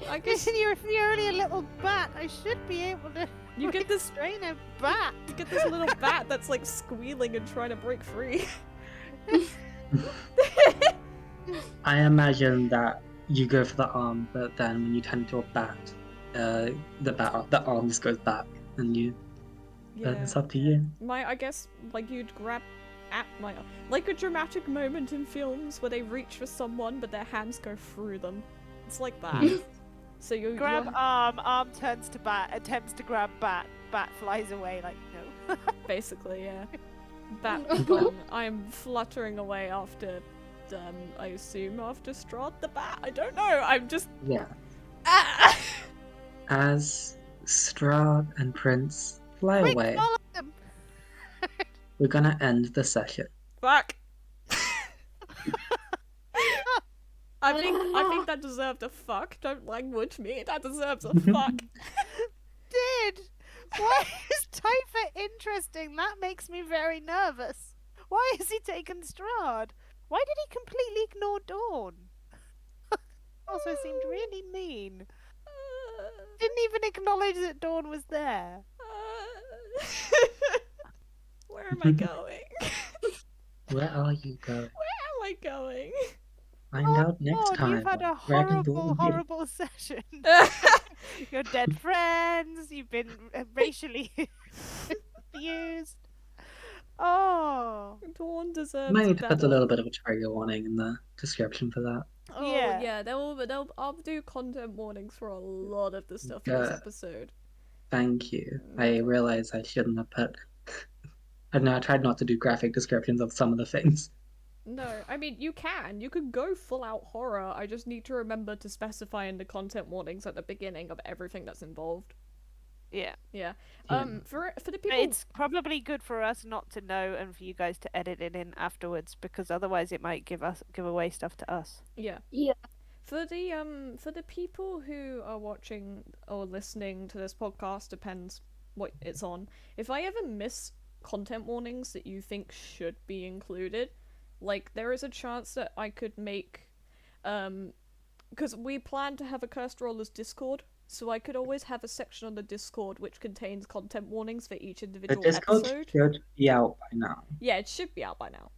I guess Listen, you're only a little bat. I should be able to you get this. restrain a bat. You get this little bat that's like squealing and trying to break free. I imagine that you go for the arm, but then when you turn into a bat, the arm just goes back, and you. But it's up to you. I guess like you'd grab at my like a dramatic moment in films where they reach for someone but their hands go through them. It's like that. So you Grab arm turns to bat, attempts to grab bat flies away like no. basically, yeah. Bat gone. I'm fluttering away after I assume after Strahd the bat. I don't know. I'm just Yeah. ah! As Strahd and Prince fly Quick, away, follow them. we're gonna end the session. Fuck. I think that deserved a fuck. Don't language me. That deserves a fuck. Did. Why is Typha interesting? That makes me very nervous. Why has he taken Strahd? Why did he completely ignore Dawn? Also seemed really mean. Didn't even acknowledge that Dawn was there. Where am I going? Where are you going? Where am I going? Find out next God, time. you've had a on Dragon Ball horrible, Z. horrible session. You're dead friends. You've been racially abused. Oh. Dawn deserves Might need to better. put a little bit of a trigger warning in the description for that. Oh Yeah. yeah, I'll do content warnings for a lot of the stuff in this Yeah. episode. Thank you. I realize I shouldn't have put. I don't know. I tried not to do graphic descriptions of some of the things. No, I mean you can go full out horror. I just need to remember to specify in the content warnings at the beginning of everything that's involved. Yeah. Yeah. Yeah. For the people. It's probably good for us not to know and for you guys to edit it in afterwards because otherwise it might give away stuff to us. Yeah. Yeah. For the people who are watching or listening to this podcast, depends what it's on. If I ever miss content warnings that you think should be included, like there is a chance that I could make because we plan to have a Cursed Rollers Discord, so I could always have a section on the Discord which contains content warnings for each The individual Discord episode. should be out by now. Yeah, it should be out by now.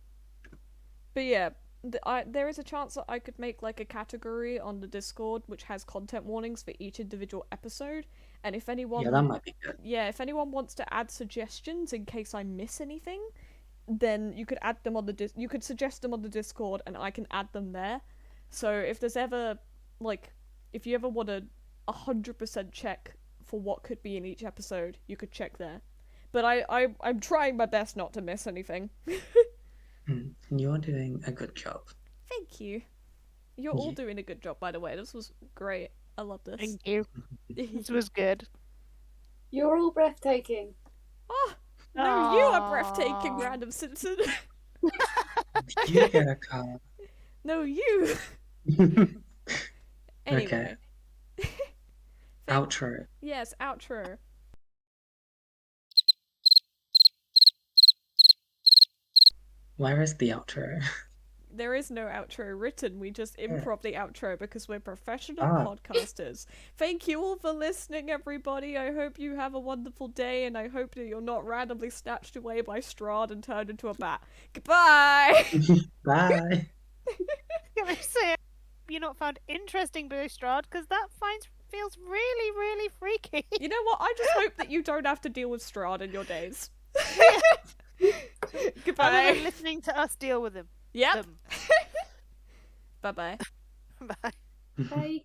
But yeah, there is a chance that I could make like a category on the Discord which has content warnings for each individual episode, and if anyone Yeah, that might be good. if anyone wants to add suggestions in case I miss anything, then you could add them on the you could suggest them on the Discord and I can add them there. So if there's ever like if you ever want to 100% check for what could be in each episode, you could check there. But I'm trying my best not to miss anything. You're doing a good job. Thank you. You're all Yeah. doing a good job, by the way. This was great. I love this. Thank you. This was good. You're all breathtaking. Oh, no, you are Aw. breathtaking, random citizen. You get a car. No, you. Anyway. Outro. Yes, outro. Where is the outro? There is no outro written, we just improv the outro because we're professional Ah. podcasters. Thank you all for listening, everybody. I hope you have a wonderful day, and I hope that you're not randomly snatched away by Strahd and turned into a bat. Goodbye! Bye. Can I say you're not found interesting by Strahd because that feels really, really freaky. You know what? I just hope that you don't have to deal with Strahd in your days. Other Goodbye. than listening to us deal with him. Yep. Bye-bye. Bye. Bye.